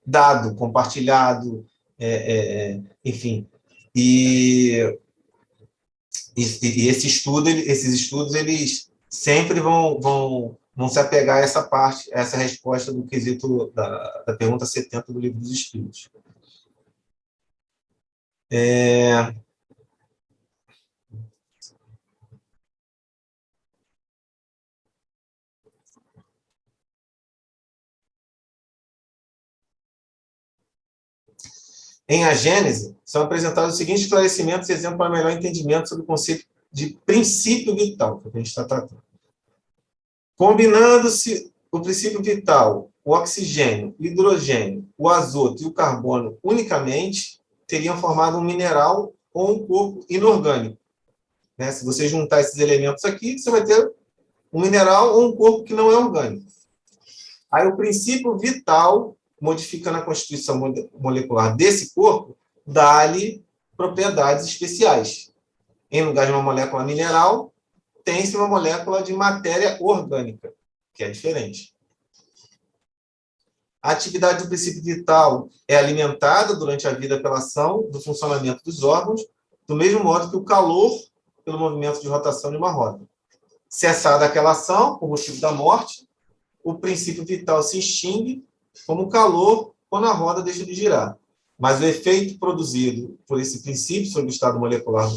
dado, compartilhado, enfim. E esses estudos, eles sempre vão se apegar a essa parte, a essa resposta do quesito da pergunta 70 do Livro dos Espíritos. Em A Gênese, são apresentados os seguintes esclarecimentos e exemplos para melhor entendimento sobre o conceito de princípio vital, que a gente está tratando. Combinando-se o princípio vital, o oxigênio, o hidrogênio, o azoto e o carbono unicamente, teriam formado um mineral ou um corpo inorgânico. Né? Se você juntar esses elementos aqui, você vai ter um mineral ou um corpo que não é orgânico. Aí o princípio vital, modificando a constituição molecular desse corpo, dá-lhe propriedades especiais. Em lugar de uma molécula mineral, tem-se uma molécula de matéria orgânica, que é diferente. A atividade do princípio vital é alimentada durante a vida pela ação do funcionamento dos órgãos, do mesmo modo que o calor pelo movimento de rotação de uma roda. Cessada aquela ação, por motivo da morte, o princípio vital se extingue como calor quando a roda deixa de girar. Mas o efeito produzido por esse princípio sobre o estado molecular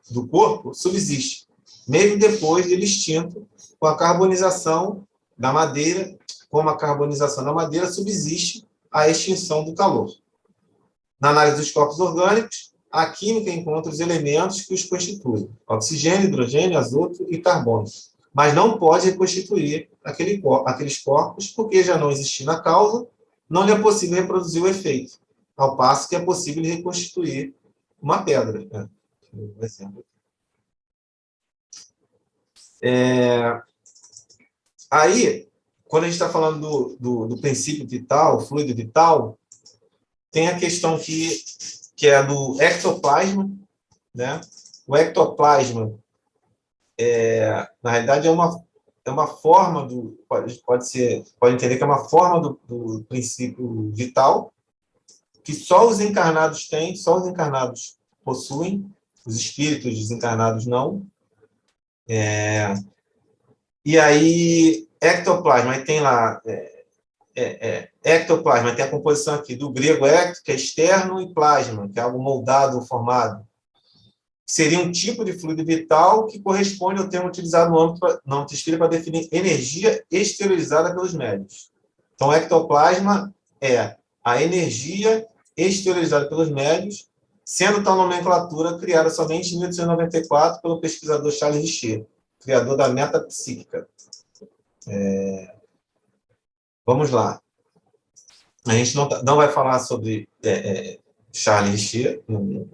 do corpo subsiste, mesmo depois dele extinto, com a carbonização da madeira, como a carbonização da madeira subsiste a extinção do calor. Na análise dos corpos orgânicos, a química encontra os elementos que os constituem: oxigênio, hidrogênio, azoto e carbono. Mas não pode reconstituir aqueles corpos, porque já não existindo a causa, não lhe é possível reproduzir o efeito, ao passo que é possível reconstituir uma pedra. Né? Um exemplo. Aí, quando a gente está falando do princípio vital, fluido vital, tem a questão que é do ectoplasma, né? O ectoplasma, na realidade, é uma forma pode entender que é uma forma do princípio vital, que só os encarnados têm, só os encarnados possuem, os espíritos desencarnados não. E aí, ectoplasma, aí tem lá, ectoplasma, tem a composição aqui do grego ecto, que é externo, e plasma, que é algo moldado ou formado. Seria um tipo de fluido vital que corresponde ao termo utilizado no âmbito espírita para definir energia exteriorizada pelos médiuns. Então, ectoplasma é a energia exteriorizada pelos médiuns, sendo tal nomenclatura criada somente em 1894 pelo pesquisador Charles Richer, criador da metapsíquica. Vamos lá. A gente não vai falar sobre Charles Richer, não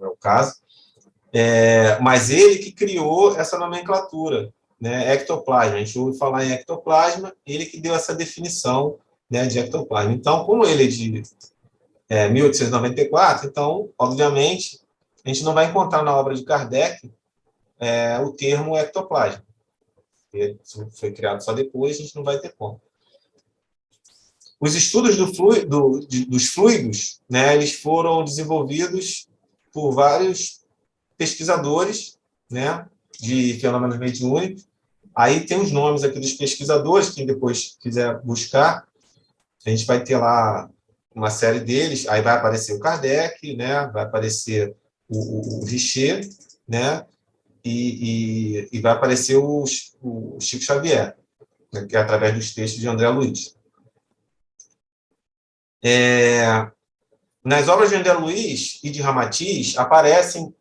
é o caso, mas ele que criou essa nomenclatura, né, ectoplasma. A gente ouve falar em ectoplasma, ele que deu essa definição, né, de ectoplasma. Então, como ele é de 1894, então, obviamente, a gente não vai encontrar na obra de Kardec o termo ectoplasma. Ele foi criado só depois, a gente não vai ter como. Os estudos dos fluidos, né, eles foram desenvolvidos por vários pesquisadores, né, de fenômenos mediúnicos. Aí tem os nomes aqui dos pesquisadores, quem depois quiser buscar, a gente vai ter lá uma série deles, aí vai aparecer o Kardec, né, vai aparecer o Richer, né, e vai aparecer o Chico Xavier, né, que é através dos textos de André Luiz. Nas obras de André Luiz e de Ramatiz aparecem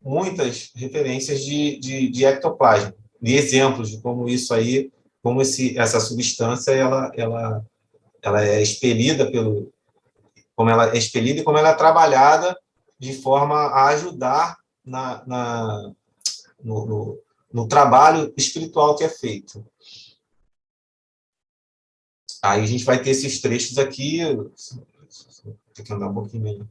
muitas referências de ectoplasma, de exemplos de como isso aí, como essa substância ela é expelida como ela é expelida e como ela é trabalhada de forma a ajudar no trabalho espiritual que é feito. Aí a gente vai ter esses trechos aqui. Tem que andar um pouquinho melhor.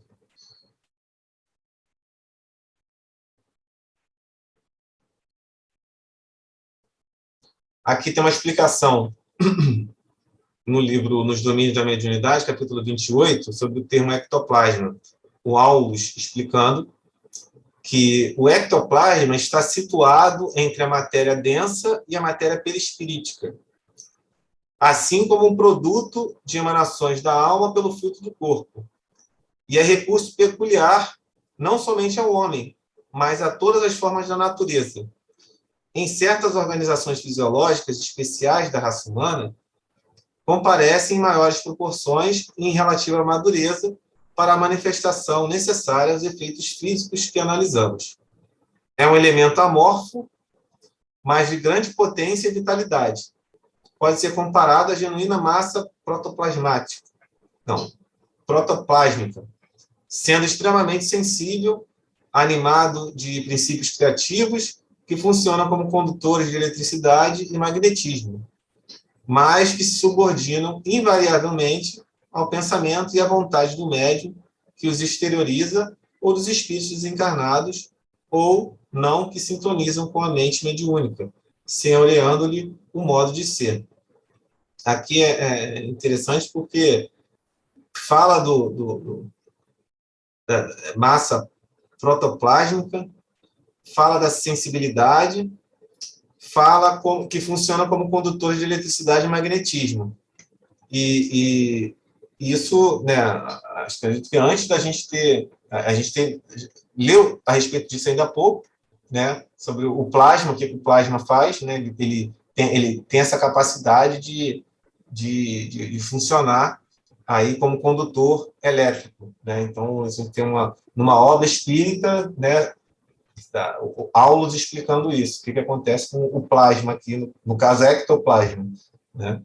Aqui tem uma explicação no livro Nos Domínios da Mediunidade, capítulo 28, sobre o termo ectoplasma. O Aulus explicando que o ectoplasma está situado entre a matéria densa e a matéria perispirítica, assim como um produto de emanações da alma pelo filtro do corpo. E é recurso peculiar não somente ao homem, mas a todas as formas da natureza. Em certas organizações fisiológicas especiais da raça humana, comparece em maiores proporções em relativa madureza para a manifestação necessária aos efeitos físicos que analisamos. É um elemento amorfo, mas de grande potência e vitalidade. Pode ser comparado à genuína massa protoplásmica, sendo extremamente sensível, animado de princípios criativos que funcionam como condutores de eletricidade e magnetismo, mas que se subordinam invariavelmente ao pensamento e à vontade do médium que os exterioriza ou dos espíritos desencarnados ou não que sintonizam com a mente mediúnica, senhoreando-lhe o modo de ser. Aqui é interessante porque fala da massa protoplásmica, fala da sensibilidade, fala que funciona como condutor de eletricidade e magnetismo. E isso, né, acredito que antes da gente ter... A gente leu a respeito disso ainda há pouco, né, sobre o plasma, o que o plasma faz, né, ele tem essa capacidade de funcionar aí como condutor elétrico, né? Então, a gente tem numa obra espírita, né, o Aulus explicando isso, o que acontece com o plasma aqui, no caso, ectoplasma, né,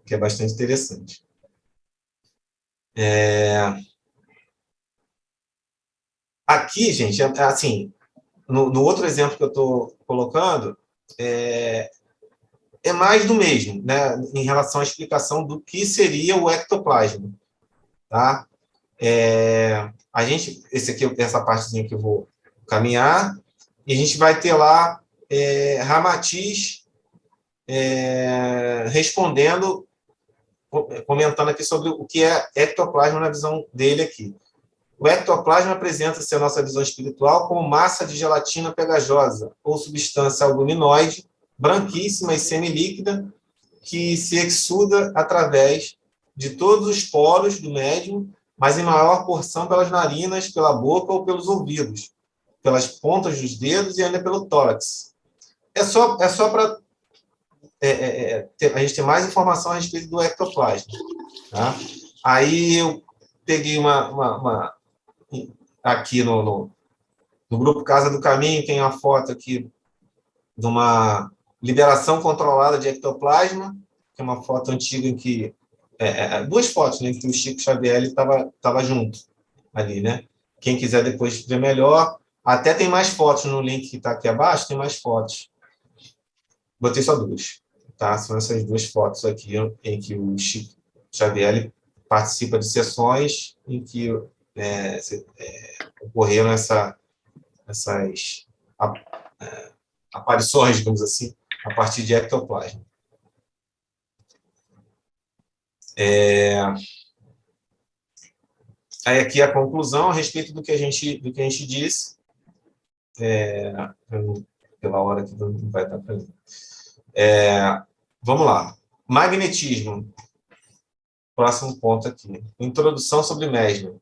que é bastante interessante. Aqui, gente, assim, no outro exemplo que eu estou colocando, é mais do mesmo, né, em relação à explicação do que seria o ectoplasma, tá? Essa partezinha que eu vou caminhar, e a gente vai ter lá Ramatiz respondendo, comentando aqui sobre o que é ectoplasma na visão dele aqui. O ectoplasma apresenta-se à nossa visão espiritual como massa de gelatina pegajosa ou substância albuminoide, branquíssima e semilíquida, que se exuda através de todos os poros do médium, mas em maior porção pelas narinas, pela boca ou pelos ouvidos, pelas pontas dos dedos e ainda pelo tórax. É só para a gente ter mais informação a respeito do ectoplasma. Tá? Aí eu peguei aqui no grupo Casa do Caminho, tem uma foto aqui de uma liberação controlada de ectoplasma, que é uma foto antiga em que... duas fotos, né, em que o Chico Xavier estava junto ali, né? Quem quiser depois ver melhor, até tem mais fotos no link que está aqui abaixo, tem mais fotos. Botei só duas, tá? São essas duas fotos aqui em que o Chico Xavier participa de sessões em que ocorreram essas aparições, digamos assim, a partir de ectoplasma. Aí aqui a conclusão a respeito do que a gente disse. Pela hora que não vai dar para mim. Vamos lá. Magnetismo. Próximo ponto aqui. Introdução sobre Mesmer.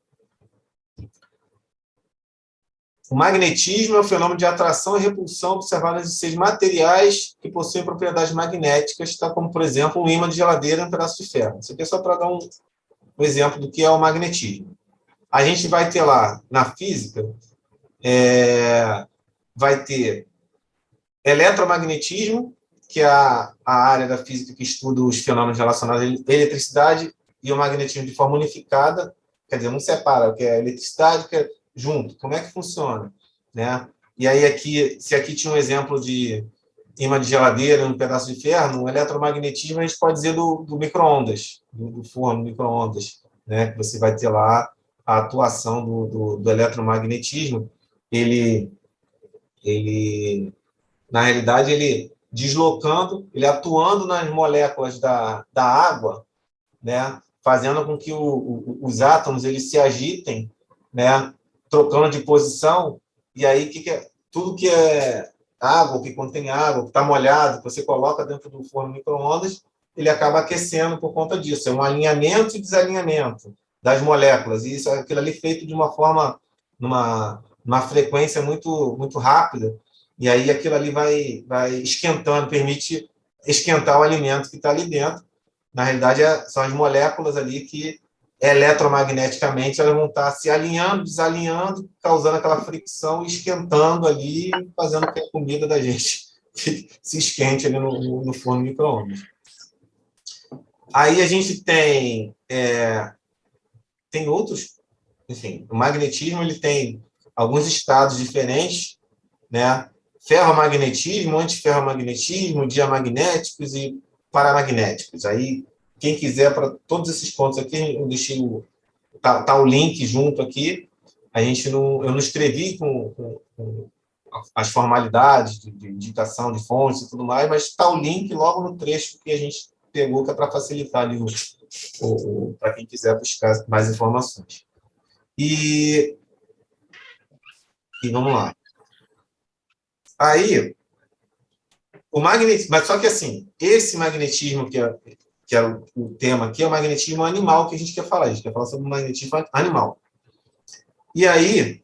O magnetismo é um fenômeno de atração e repulsão observado em seres materiais que possuem propriedades magnéticas, tal como, por exemplo, um ímã de geladeira e um pedaço de ferro. Isso aqui é só para dar um exemplo do que é o magnetismo. A gente vai ter lá, na física, vai ter eletromagnetismo, que é a área da física que estuda os fenômenos relacionados à eletricidade e o magnetismo de forma unificada, quer dizer, não separa o que é eletricidade, o que é junto, como é que funciona, né? E aí, se aqui tinha um exemplo de imã de geladeira, um pedaço de ferro, no eletromagnetismo a gente pode dizer do micro-ondas, do forno micro-ondas, né? Que você vai ter lá a atuação do eletromagnetismo. Ele, na realidade, ele deslocando, ele atuando nas moléculas da água, né? Fazendo com que os átomos eles se agitem, né? Trocando de posição, e aí tudo que é água, que contém água, que está molhado, que você coloca dentro do forno micro-ondas, ele acaba aquecendo por conta disso. É um alinhamento e desalinhamento das moléculas, e isso, aquilo ali feito de uma forma, numa frequência muito rápida, e aí aquilo ali vai esquentando, permite esquentar o alimento que está ali dentro. Na realidade, são as moléculas ali que, eletromagneticamente, elas vão estar se alinhando, desalinhando, causando aquela fricção, esquentando ali, fazendo com que a comida da gente se esquente ali no forno micro-ondas. Aí a gente tem outros, enfim, o magnetismo ele tem alguns estados diferentes, né? Ferromagnetismo, antiferromagnetismo, diamagnéticos e paramagnéticos. Aí, quem quiser, para todos esses pontos aqui, eu deixei tá o link junto aqui. Eu não escrevi com as formalidades de indicação de fontes e tudo mais, mas está o link logo no trecho que a gente pegou, que é para facilitar ali para quem quiser buscar mais informações. E vamos lá. Aí, o magnetismo, mas só que assim, esse magnetismo que é o tema aqui é o magnetismo animal que a gente quer falar. A gente quer falar sobre o magnetismo animal. E aí,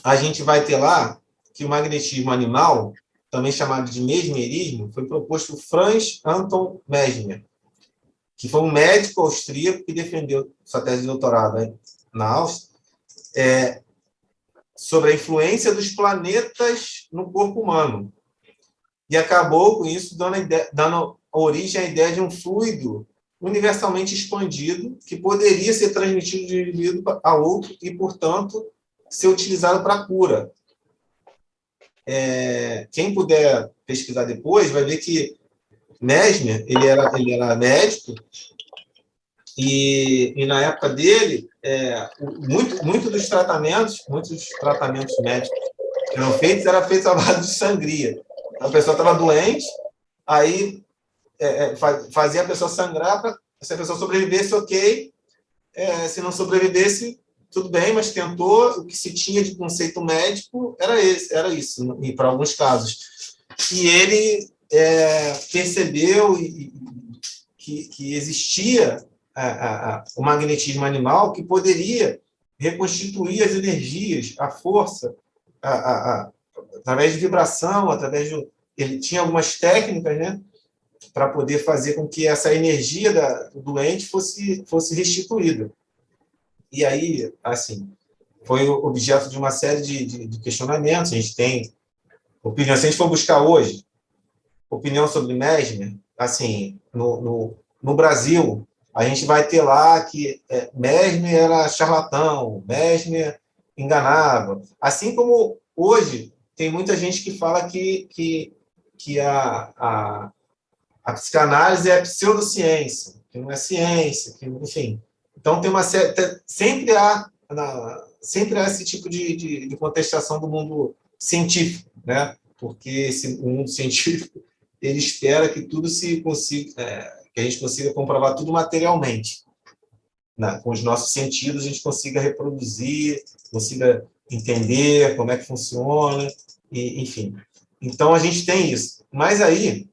a gente vai ter lá que o magnetismo animal, também chamado de mesmerismo, foi proposto por Franz Anton Mesmer, que foi um médico austríaco que defendeu sua tese de doutorado na Áustria, sobre a influência dos planetas no corpo humano. E acabou, com isso, dando origem à ideia de um fluido universalmente expandido que poderia ser transmitido de um indivíduo a outro e, portanto, ser utilizado para a cura. Quem puder pesquisar depois vai ver que Mesmer ele era médico e na época dele, muitos tratamentos médicos que eram feitos era feito à base de sangria. A pessoa estava doente, aí fazia a pessoa sangrar, se a pessoa sobrevivesse, ok, se não sobrevivesse, tudo bem, mas tentou, o que se tinha de conceito médico era isso, e para alguns casos. E ele percebeu que existia o magnetismo animal que poderia reconstituir as energias, a força, através de vibração, ele tinha algumas técnicas, né, para poder fazer com que essa energia do doente fosse restituída. E aí, assim, foi objeto de uma série de questionamentos. A gente tem opinião, se a gente for buscar hoje, opinião sobre Mesmer, assim, no Brasil, a gente vai ter lá que Mesmer era charlatão, Mesmer enganava. Assim como hoje tem muita gente que fala que a psicanálise é pseudociência, que não é ciência, que, enfim. Então, tem sempre há esse tipo de contestação do mundo científico, né? Porque o mundo científico ele espera que tudo que a gente consiga comprovar tudo materialmente, né? Com os nossos sentidos, a gente consiga reproduzir, consiga entender como é que funciona, enfim. Então, a gente tem isso. Mas aí,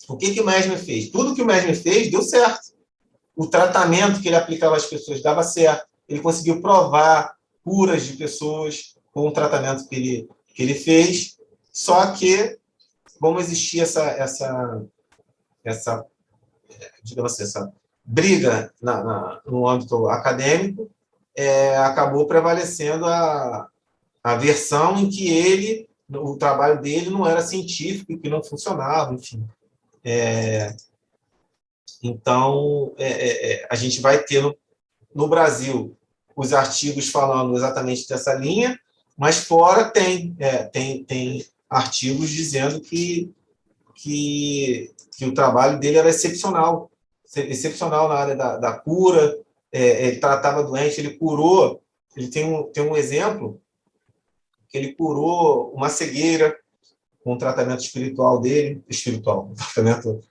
o que o Mesmer fez? Tudo que o Mesmer fez deu certo. O tratamento que ele aplicava às pessoas dava certo. Ele conseguiu provar curas de pessoas com o tratamento que ele fez. Só que, como existia digamos assim, essa briga no âmbito acadêmico, acabou prevalecendo a versão em que o trabalho dele não era científico e que não funcionava, enfim. Então, a gente vai ter no Brasil os artigos falando exatamente dessa linha, mas fora tem artigos dizendo que que o trabalho dele era excepcional na área da cura. Ele tratava doente, ele curou. Ele tem um exemplo que ele curou uma cegueira com o tratamento espiritual dele, o tratamento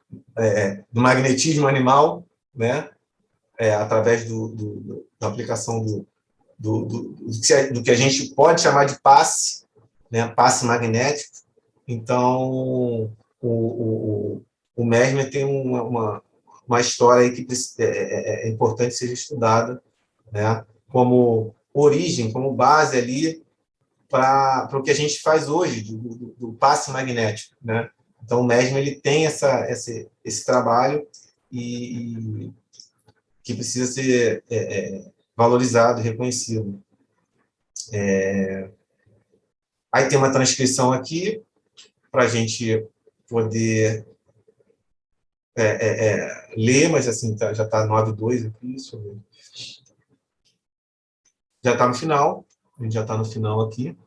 do magnetismo animal, né? Através da aplicação do que a gente pode chamar de passe, né? Passe magnético. Então, o Mesmer tem uma história aí que é importante ser estudada, né? Como origem, como base ali para o que a gente faz hoje, do passe magnético, né? Então, o Mesmer ele tem esse trabalho e que precisa ser valorizado, reconhecido. Aí tem uma transcrição aqui para a gente poder ler, mas assim, já está 9:2 aqui, deixa eu ver. Já está no final, a gente já está no final aqui.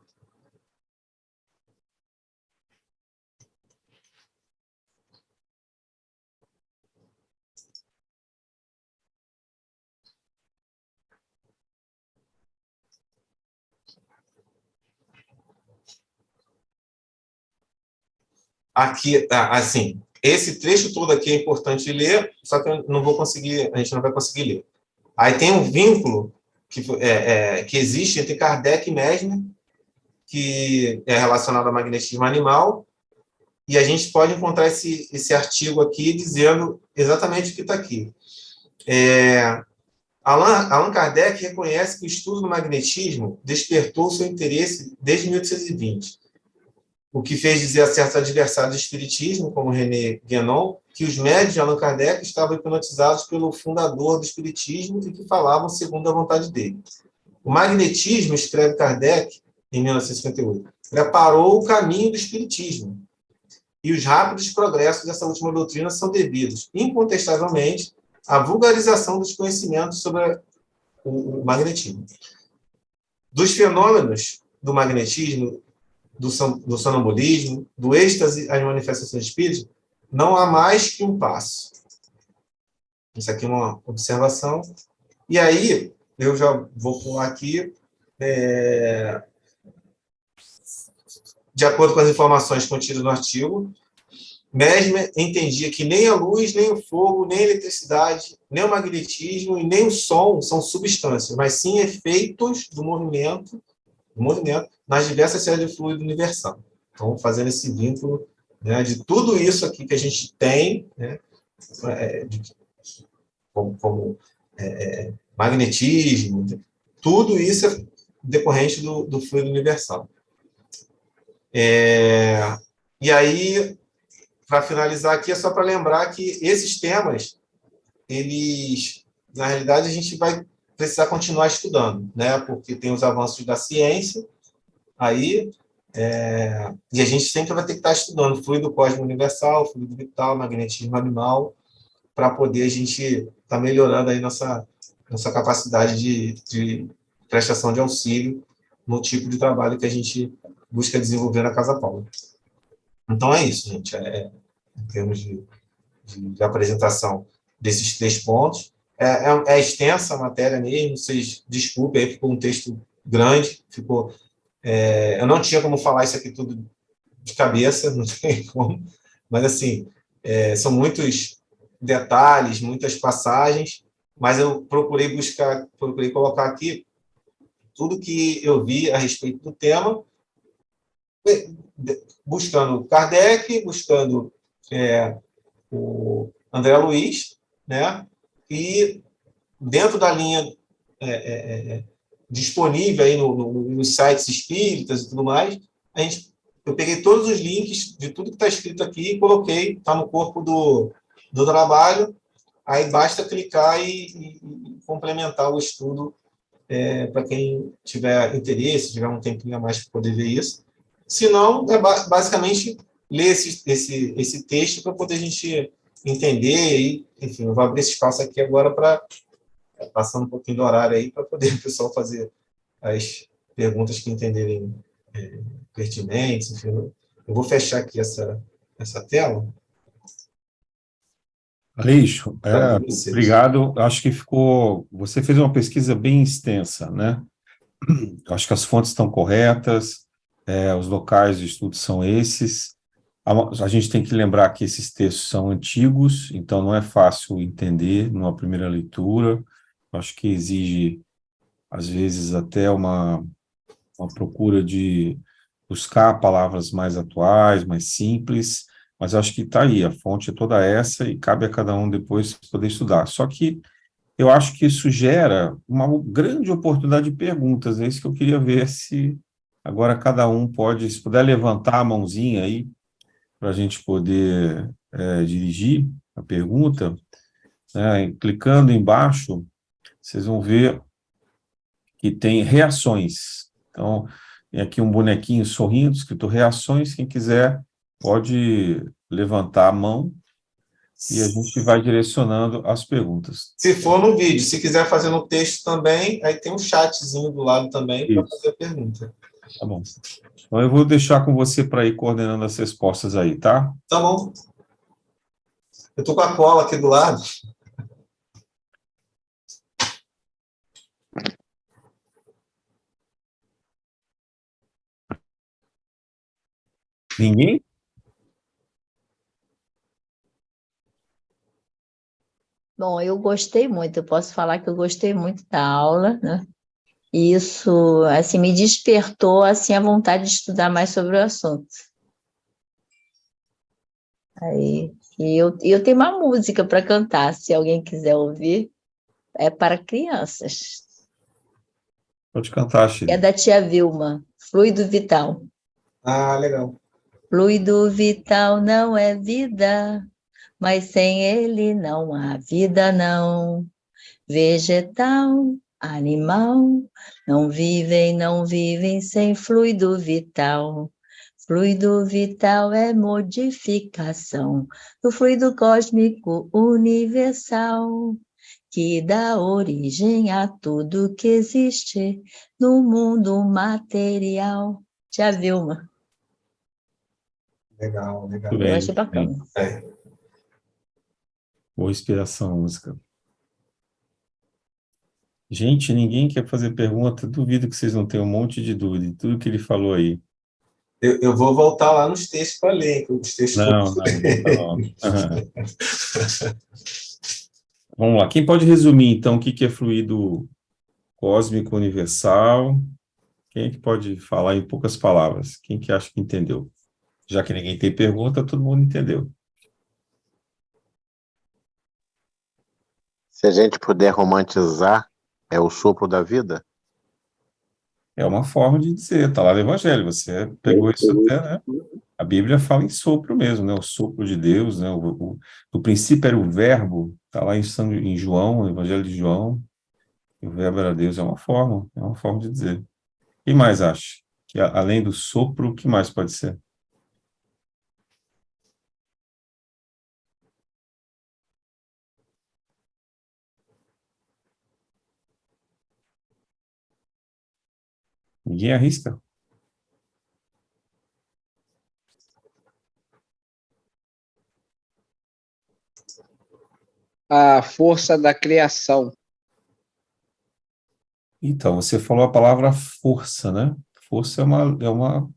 Aqui, assim, esse trecho todo aqui é importante ler, só que eu não vou conseguir, a gente não vai conseguir ler. Aí tem um vínculo que existe entre Kardec e Mesmer, que é relacionado ao magnetismo animal, e a gente pode encontrar esse artigo aqui dizendo exatamente o que está aqui. Allan Kardec reconhece que o estudo do magnetismo despertou seu interesse desde 1820, o que fez dizer a certos adversários do espiritismo, como René Guénon, que os médios de Allan Kardec estavam hipnotizados pelo fundador do espiritismo e que falavam segundo a vontade dele. O magnetismo, escreve Kardec, em 1958, preparou o caminho do espiritismo, e os rápidos progressos dessa última doutrina são devidos, incontestavelmente, à vulgarização dos conhecimentos sobre o magnetismo. Dos fenômenos do magnetismo, do sonambulismo, do êxtase às manifestações espíritas, não há mais que um passo. Isso aqui é uma observação. E aí, eu já vou pular aqui. De acordo com as informações contidas no artigo, Mesmer entendia que nem a luz, nem o fogo, nem a eletricidade, nem o magnetismo e nem o som são substâncias, mas sim efeitos do movimento nas diversas séries de fluido universal. Então, fazendo esse vínculo, né, de tudo isso aqui que a gente tem, né, como magnetismo, tudo isso é decorrente do fluido universal. E aí, para finalizar aqui, é só para lembrar que esses temas, eles, na realidade, a gente vai precisar continuar estudando, né? Porque tem os avanços da ciência, aí, e a gente sempre vai ter que estar estudando fluido cósmico universal, fluido vital, magnetismo animal, para poder a gente estar melhorando aí nossa capacidade de prestação de auxílio no tipo de trabalho que a gente busca desenvolver na Casa Paula. Então é isso, gente, em termos de apresentação desses 3 pontos. É extensa a matéria mesmo, vocês desculpem, aí ficou um texto grande, eu não tinha como falar isso aqui tudo de cabeça, não tem como, mas assim, são muitos detalhes, muitas passagens, mas eu procurei colocar aqui tudo que eu vi a respeito do tema, buscando Kardec, buscando o André Luiz, né? E dentro da linha disponível aí nos sites espíritas e tudo mais, eu peguei todos os links de tudo que está escrito aqui e coloquei, está no corpo do trabalho, aí basta clicar e complementar o estudo para quem tiver interesse, tiver um tempinho a mais para poder ver isso. Se não, basicamente ler esse texto para poder a gente entender, e, enfim, eu vou abrir esse espaço aqui agora para, passando um pouquinho do horário aí, para poder o pessoal fazer as perguntas que entenderem pertinentes, enfim. Eu vou fechar aqui essa essa tela Aleixo, para ver vocês. obrigado. Acho que você fez uma pesquisa bem extensa, né? Acho que as fontes estão corretas, os locais de estudo são esses. A gente tem que lembrar que esses textos são antigos, então não é fácil entender numa primeira leitura. Acho que exige, às vezes, até uma procura de buscar palavras mais atuais, mais simples, mas acho que está aí, a fonte é toda essa e cabe a cada um depois poder estudar. Só que eu acho que isso gera uma grande oportunidade de perguntas, é isso que eu queria ver se agora cada um pode, se puder levantar a mãozinha aí, para a gente poder dirigir a pergunta, né, clicando embaixo, vocês vão ver que tem reações. Então, tem aqui um bonequinho sorrindo, escrito reações. Quem quiser pode levantar a mão e a gente vai direcionando as perguntas. Se for no vídeo, se quiser fazer no texto também, aí tem um chatzinho do lado também para Isso, fazer a pergunta. tá bom. Então, eu vou deixar com você para ir coordenando as respostas aí, tá? Tá bom. Eu tô com a cola aqui do lado. Ninguém? Bom, eu gostei muito, eu posso falar que eu gostei muito da aula, né? E isso, assim, me despertou, assim, a vontade de estudar mais sobre o assunto. E eu tenho uma música para cantar, se alguém quiser ouvir, é para crianças. Pode cantar, É Chile. da tia Vilma, Fluido Vital. Ah, legal. Fluido vital não é vida, mas sem ele não há vida, não. Vegetal, animal, não vivem sem fluido vital. Fluido vital é modificação do fluido cósmico universal, que dá origem a tudo que existe no mundo material. Já viu, uma? Legal, Muito legal. Eu bem, achei muito bem. bacana. É. Boa inspiração, a música. Gente, ninguém quer fazer pergunta. Duvido que vocês não tenham um monte de dúvida de tudo que ele falou aí. Eu vou voltar lá nos textos para ler, os textos Não, todos. não, volta não. Vamos lá. Quem pode resumir, então, o que que é fluido cósmico universal? Quem é que pode falar em poucas palavras? Quem que acha que entendeu? Já que ninguém tem pergunta, todo mundo entendeu. Se a gente puder romantizar, é o sopro da vida? É uma forma de dizer, está lá no Evangelho. Você pegou isso até, né? A Bíblia fala em sopro mesmo, né? O sopro de Deus, né? O princípio era o verbo, está lá em João, no Evangelho de João. E o verbo era Deus, é uma forma de dizer. Quem mais acha? Que além do sopro, o que mais pode ser? Ninguém arrisca? A força da criação. Então, você falou a palavra força, né? Força é uma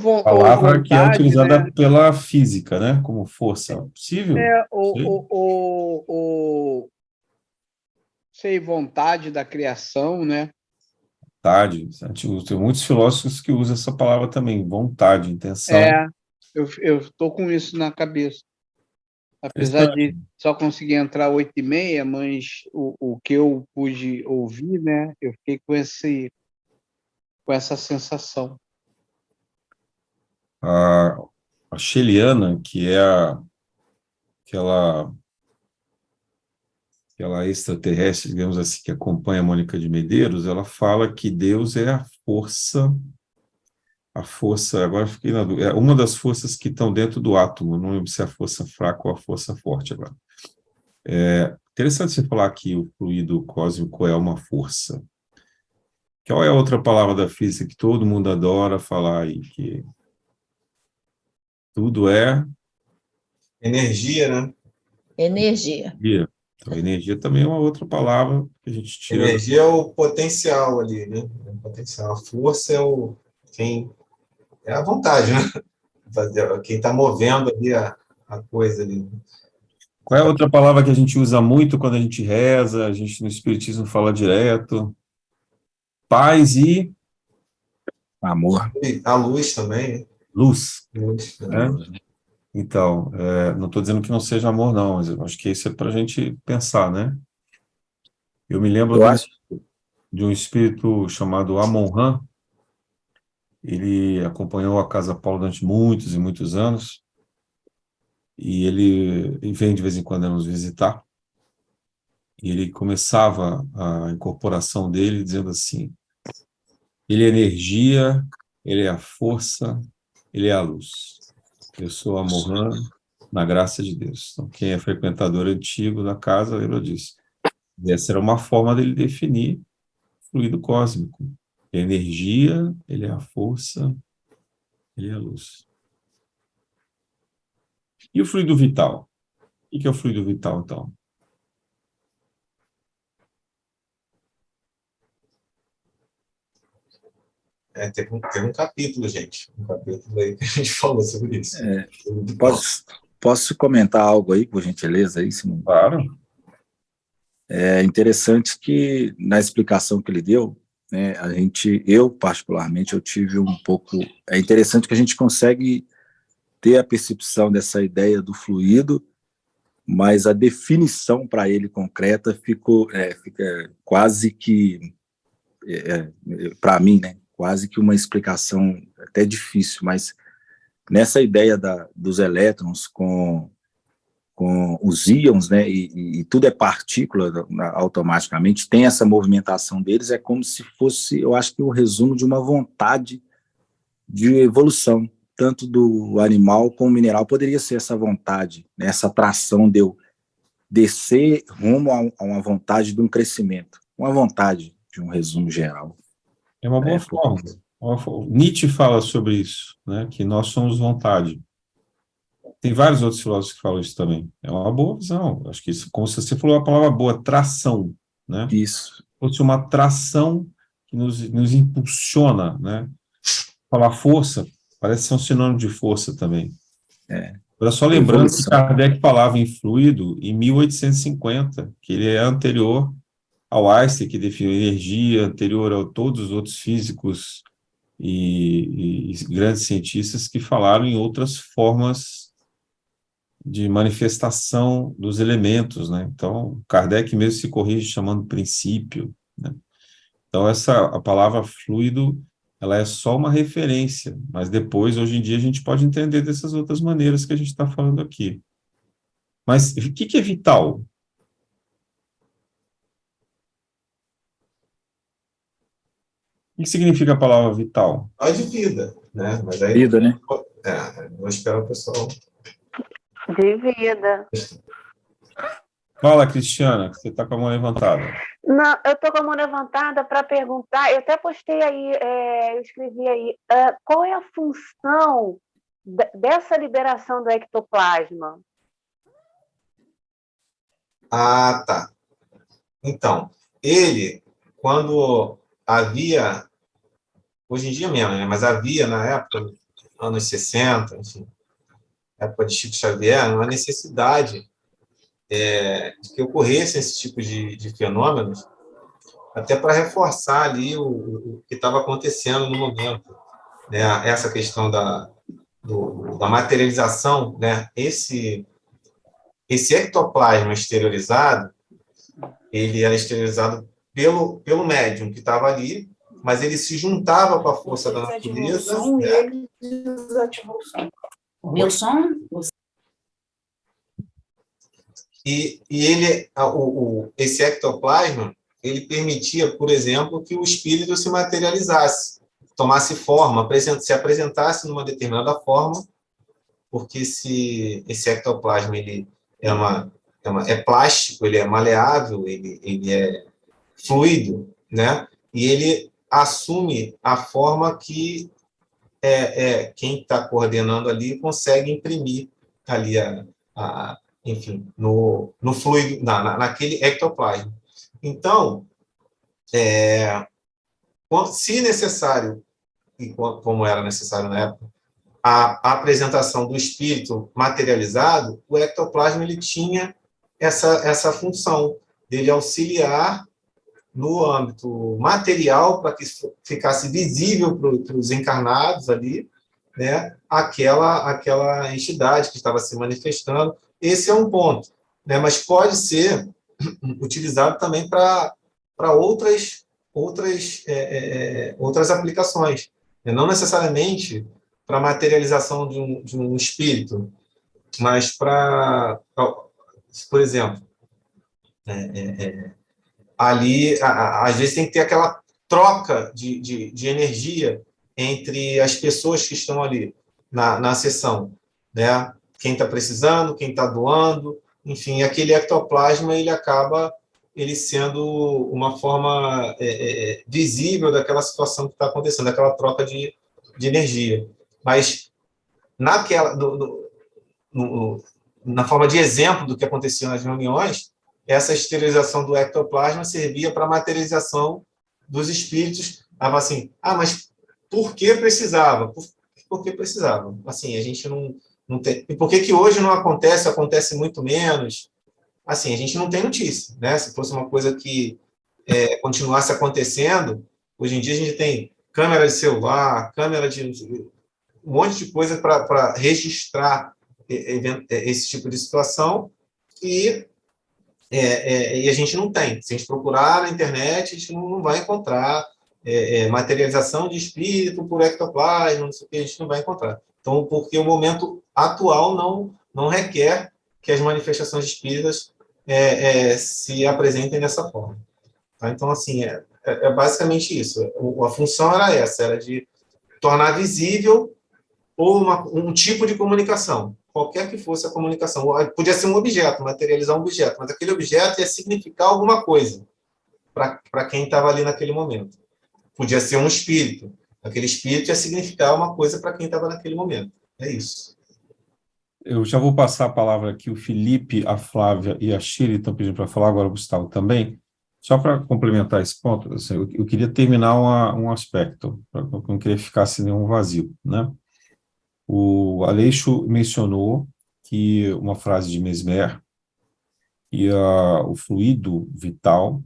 Ou palavra que é vontade, né? utilizada pela física, né? Como força. Possível? É, Sei. sei, vontade da criação, né? Vontade. Tem muitos filósofos que usam essa palavra também. Vontade, É, intenção. eu estou com isso na cabeça. Apesar Interessante. de só conseguir entrar 8h30, mas o que eu pude ouvir, né? Eu fiquei com essa sensação. A Sheliana, que é aquela, aquela extraterrestre, digamos assim, que acompanha a Mônica de Medeiros, ela fala que Deus é a força, agora fiquei na dúvida, é uma das forças que estão dentro do átomo, não lembro se é a força fraca ou a força forte agora. Interessante você falar que o fluido cósmico é uma força. Qual é a outra palavra da física que todo mundo adora falar e que tudo é Energia, né? Energia. Energia. Então, energia também é uma outra palavra que a gente tira. Energia é o potencial ali, né? É o potencial. A força é a vontade, né? Quem está movendo ali a coisa ali. Qual é a outra palavra que a gente usa muito quando a gente reza, a gente no Espiritismo fala direto? Paz e Amor. E a luz também, luz, né? Luz, né? Então, não estou dizendo que não seja amor, não, mas eu acho que isso é para a gente pensar, né? Eu me lembro Eu acho. de um espírito chamado Amon Ra. Ele acompanhou a Casa Paulo durante muitos e muitos anos, e ele vem de vez em quando nos visitar, e ele começava a incorporação dele dizendo assim: ele é energia, ele é a força, ele é a luz. Eu sou Amon Ra, na graça de Deus. Então, quem é frequentador antigo da casa, ele disse. Essa era uma forma dele definir o fluido cósmico. Ele é energia, ele é a força, ele é a luz. E o fluido vital? O que é o fluido vital, então? Teve um capítulo, gente. Um capítulo aí que a gente falou sobre isso. Posso comentar algo aí, por gentileza? Aí, Simão? Claro. É interessante que, na explicação que ele deu, né, eu particularmente, eu tive um pouco... É interessante que a gente consegue ter a percepção dessa ideia do fluido, mas a definição para ele concreta fica quase que, para mim, né, quase que uma explicação até difícil, mas nessa ideia dos elétrons com os íons, né, e tudo é partícula automaticamente, tem essa movimentação deles, é como se fosse, eu acho que o resumo de uma vontade de evolução, tanto do animal como mineral, poderia ser essa vontade, né, essa atração de eu descer rumo a uma vontade de um crescimento, uma vontade de um resumo geral. É uma boa forma. Nietzsche fala sobre isso, né? Que nós somos vontade. Tem vários outros filósofos que falam isso também. É uma boa visão. Acho que isso, como você falou a palavra boa, tração, né? Isso. Fosse uma tração que nos impulsiona, né? Falar força parece ser um sinônimo de força também. Agora, só lembrando que Kardec falava em fluido em 1850, que ele é anterior ao Einstein, que definiu energia, anterior a todos os outros físicos e grandes cientistas que falaram em outras formas de manifestação dos elementos, né? Então, Kardec mesmo se corrige chamando princípio, né? Então, a palavra fluido, ela é só uma referência, mas depois, hoje em dia, a gente pode entender dessas outras maneiras que a gente está falando aqui. Mas o que é vital? O que significa a palavra vital? É de vida, né? Mas aí, vida, né? Vou esperar o pessoal. De vida. Fala, Cristiana, que você está com a mão levantada. Não, eu estou com a mão levantada para perguntar, eu até postei aí, eu escrevi aí, qual é a função dessa liberação do ectoplasma? Ah, tá. Então, ele, quando havia, hoje em dia mesmo, né? Mas havia na época, anos 60, enfim, época de Chico Xavier, uma necessidade de que ocorresse esse tipo de fenômenos, até para reforçar ali o que estava acontecendo no momento, né? Essa questão da materialização, né? Esse ectoplasma exteriorizado, ele era exteriorizado pelo médium que estava ali, mas ele se juntava com a força da natureza. E ele desativou o som. O meu som? E esse ectoplasma, ele permitia, por exemplo, que o espírito se materializasse, tomasse forma, se apresentasse numa determinada forma, porque esse ectoplasma ele é plástico, ele é maleável, ele é fluido, né? E ele assume a forma que quem está coordenando ali consegue imprimir ali enfim, no fluido, naquele ectoplasma. Então, se necessário, e como era necessário na época, a apresentação do espírito materializado, o ectoplasma ele tinha essa função dele auxiliar no âmbito material para que ficasse visível para os encarnados ali, né, aquela entidade que estava se manifestando. Esse é um ponto, né, mas pode ser utilizado também para outras aplicações, né? Não necessariamente para a materialização de um espírito, mas por exemplo, ali, às vezes tem que ter aquela troca de energia entre as pessoas que estão ali na sessão, né? Quem está precisando, quem está doando, enfim, aquele ectoplasma ele acaba sendo uma forma visível daquela situação que está acontecendo, daquela troca de energia. Mas na forma de exemplo do que acontecia nas reuniões, essa esterilização do ectoplasma servia para a materialização dos espíritos. Estava assim, mas por que precisava? Porque precisava. Assim, a gente não tem... E por que hoje não acontece muito menos? Assim, a gente não tem notícia, né? Se fosse uma coisa que continuasse acontecendo, hoje em dia a gente tem câmera de celular, um monte de coisa para registrar esse tipo de situação e a gente não tem. Se a gente procurar na internet, a gente não vai encontrar materialização de espírito por ectoplasma, não sei o que, a gente não vai encontrar. Então, porque o momento atual não requer que as manifestações espíritas se apresentem dessa forma. Tá? Então, assim, basicamente isso. A função era essa, era de tornar visível um tipo de comunicação, qualquer que fosse a comunicação. Podia ser um objeto, materializar um objeto, mas aquele objeto ia significar alguma coisa para quem estava ali naquele momento. Podia ser um espírito, aquele espírito ia significar uma coisa para quem estava naquele momento. É isso. Eu já vou passar a palavra aqui, o Felipe, a Flávia e a Shirley estão pedindo para falar, agora o Gustavo também. Só para complementar esse ponto, assim, eu queria terminar um aspecto, para não querer ficar sem nenhum vazio, né? O Aleixo mencionou que uma frase de Mesmer, que o fluido vital,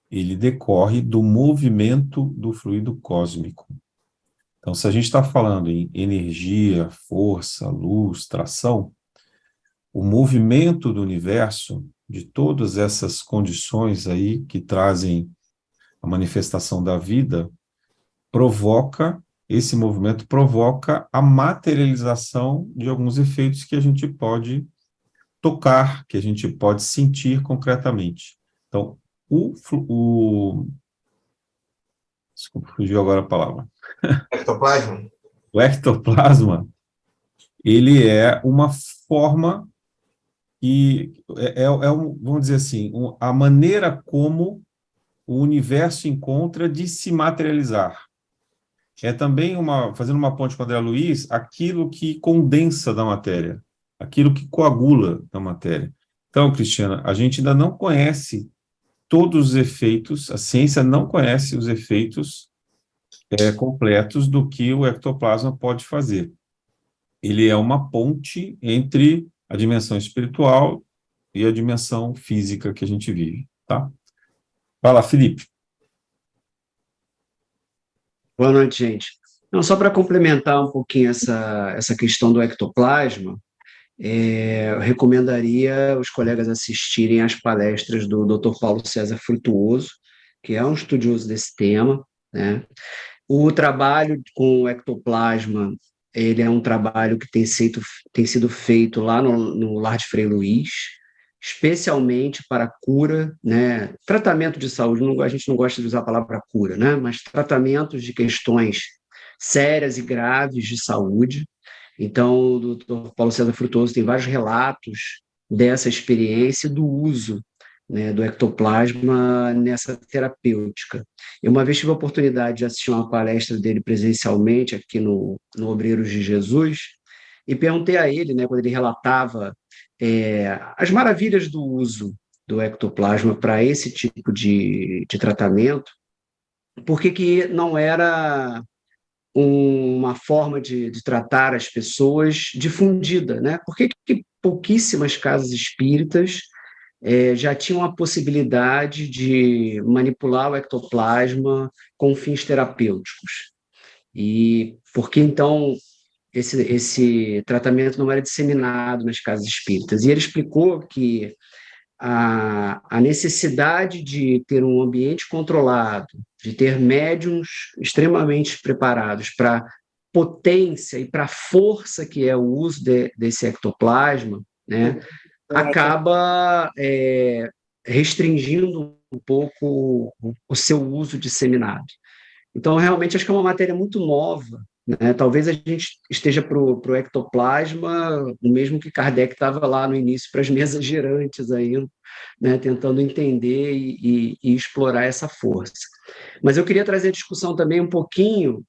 ele decorre do movimento do fluido cósmico. Então, se a gente está falando em energia, força, luz, tração, o movimento do universo, de todas essas condições aí que trazem a manifestação da vida, esse movimento provoca a materialização de alguns efeitos que a gente pode tocar, que a gente pode sentir concretamente. Então, desculpa, fugiu agora a palavra. Ectoplasma? O ectoplasma, ele é uma forma que vamos dizer assim, a maneira como o universo encontra de se materializar. É também, fazendo uma ponte com o André Luiz, aquilo que condensa da matéria, aquilo que coagula da matéria. Então, Cristiana, a gente ainda não conhece todos os efeitos, a ciência não conhece os efeitos completos do que o ectoplasma pode fazer. Ele é uma ponte entre a dimensão espiritual e a dimensão física que a gente vive, tá? Vai lá, Felipe. Boa noite, gente. Não, só para complementar um pouquinho essa questão do ectoplasma, eu recomendaria os colegas assistirem às palestras do Dr. Paulo César Frutuoso, que é um estudioso desse tema, né? O trabalho com o ectoplasma, ele é um trabalho que tem sido feito lá no Lar de Frei Luís, especialmente para cura, né? Tratamento de saúde, a gente não gosta de usar a palavra cura, né? Mas tratamentos de questões sérias e graves de saúde. Então, o doutor Paulo César Frutuoso tem vários relatos dessa experiência e do uso, né, do ectoplasma nessa terapêutica. Eu uma vez tive a oportunidade de assistir uma palestra dele presencialmente aqui no Obreiros de Jesus e perguntei a ele, né, quando ele relatava as maravilhas do uso do ectoplasma para esse tipo de tratamento, por que não era uma forma de tratar as pessoas difundida, né? Por que pouquíssimas casas espíritas já tinham a possibilidade de manipular o ectoplasma com fins terapêuticos? E por que, então, esse tratamento não era disseminado nas casas espíritas? E ele explicou que a necessidade de ter um ambiente controlado, de ter médiums extremamente preparados para potência e para a força que é o uso desse ectoplasma, né, acaba restringindo um pouco o seu uso disseminado. Então, realmente, acho que é uma matéria muito nova, né? Talvez a gente esteja para o ectoplasma, o mesmo que Kardec estava lá no início, para as mesas girantes ainda, né? Tentando entender e explorar essa força. Mas eu queria trazer a discussão também um pouquinho,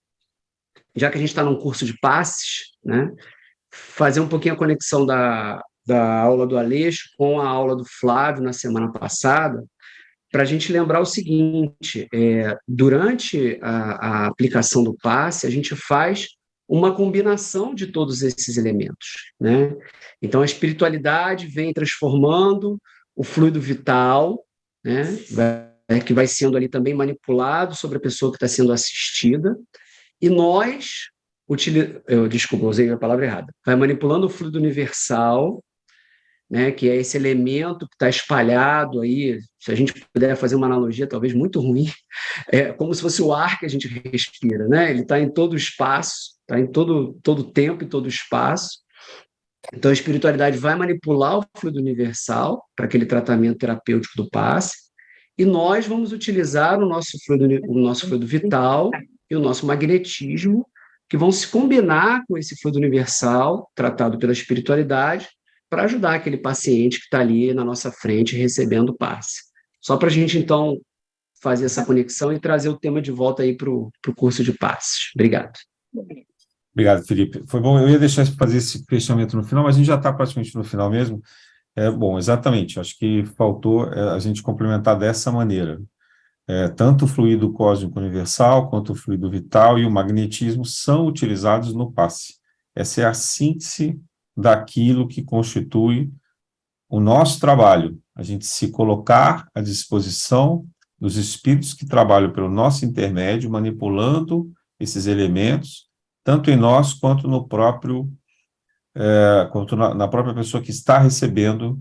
já que a gente está num curso de passes, né? Fazer um pouquinho a conexão da aula do Aleixo com a aula do Flávio na semana passada, para a gente lembrar o seguinte: durante a aplicação do passe, a gente faz uma combinação de todos esses elementos, né? Então, a espiritualidade vem transformando o fluido vital, né? Que vai sendo ali também manipulado sobre a pessoa que está sendo assistida, e nós, desculpa, usei a palavra errada, vai manipulando o fluido universal, né, que é esse elemento que está espalhado aí. Se a gente puder fazer uma analogia, talvez muito ruim, é como se fosse o ar que a gente respira, né? Ele está em todo o espaço, está em todo o tempo e todo o espaço. Então, a espiritualidade vai manipular o fluido universal para aquele tratamento terapêutico do passe, e nós vamos utilizar o nosso fluido vital e o nosso magnetismo, que vão se combinar com esse fluido universal tratado pela espiritualidade, para ajudar aquele paciente que está ali na nossa frente recebendo o passe. Só para a gente, então, fazer essa conexão e trazer o tema de volta aí para o curso de passes. Obrigado. Obrigado, Felipe. Foi bom, eu ia deixar fazer esse fechamento no final, mas a gente já está praticamente no final mesmo. Bom, exatamente, acho que faltou a gente complementar dessa maneira. Tanto o fluido cósmico universal, quanto o fluido vital e o magnetismo são utilizados no passe. Essa é a síntese daquilo que constitui o nosso trabalho, a gente se colocar à disposição dos espíritos que trabalham pelo nosso intermédio, manipulando esses elementos, tanto em nós quanto no próprio, quanto na própria pessoa que está recebendo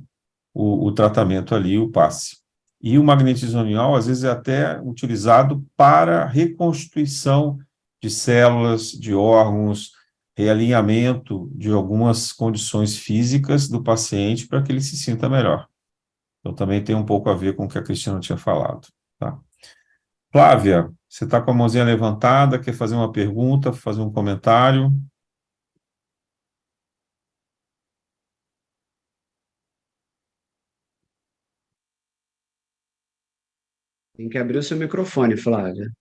o tratamento ali, o passe. E o magnetismo onial, às vezes, é até utilizado para reconstituição de células, de órgãos, realinhamento de algumas condições físicas do paciente para que ele se sinta melhor. Então, também tem um pouco a ver com o que a Cristina tinha falado. Tá? Flávia, você está com a mãozinha levantada, quer fazer uma pergunta, fazer um comentário? Tem que abrir o seu microfone, Flávia.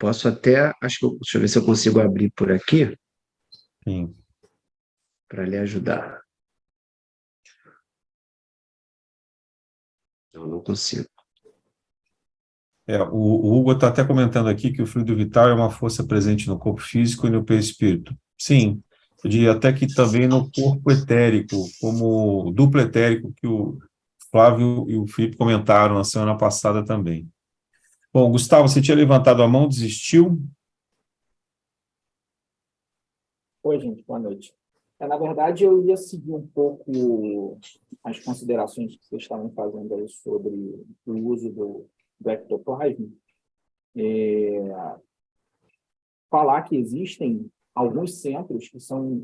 Posso até, deixa eu ver se eu consigo abrir por aqui. Sim. Para lhe ajudar. Não consigo. O Hugo está até comentando aqui que o fluido vital é uma força presente no corpo físico e no perispírito. Sim, eu diria até que também no corpo etérico, como o duplo etérico que o Flávio e o Felipe comentaram na semana passada também. Bom, Gustavo, você tinha levantado a mão, desistiu? Oi, gente, boa noite. Na verdade, eu ia seguir um pouco as considerações que vocês estavam fazendo aí sobre o uso do ectoplasma. Falar que existem alguns centros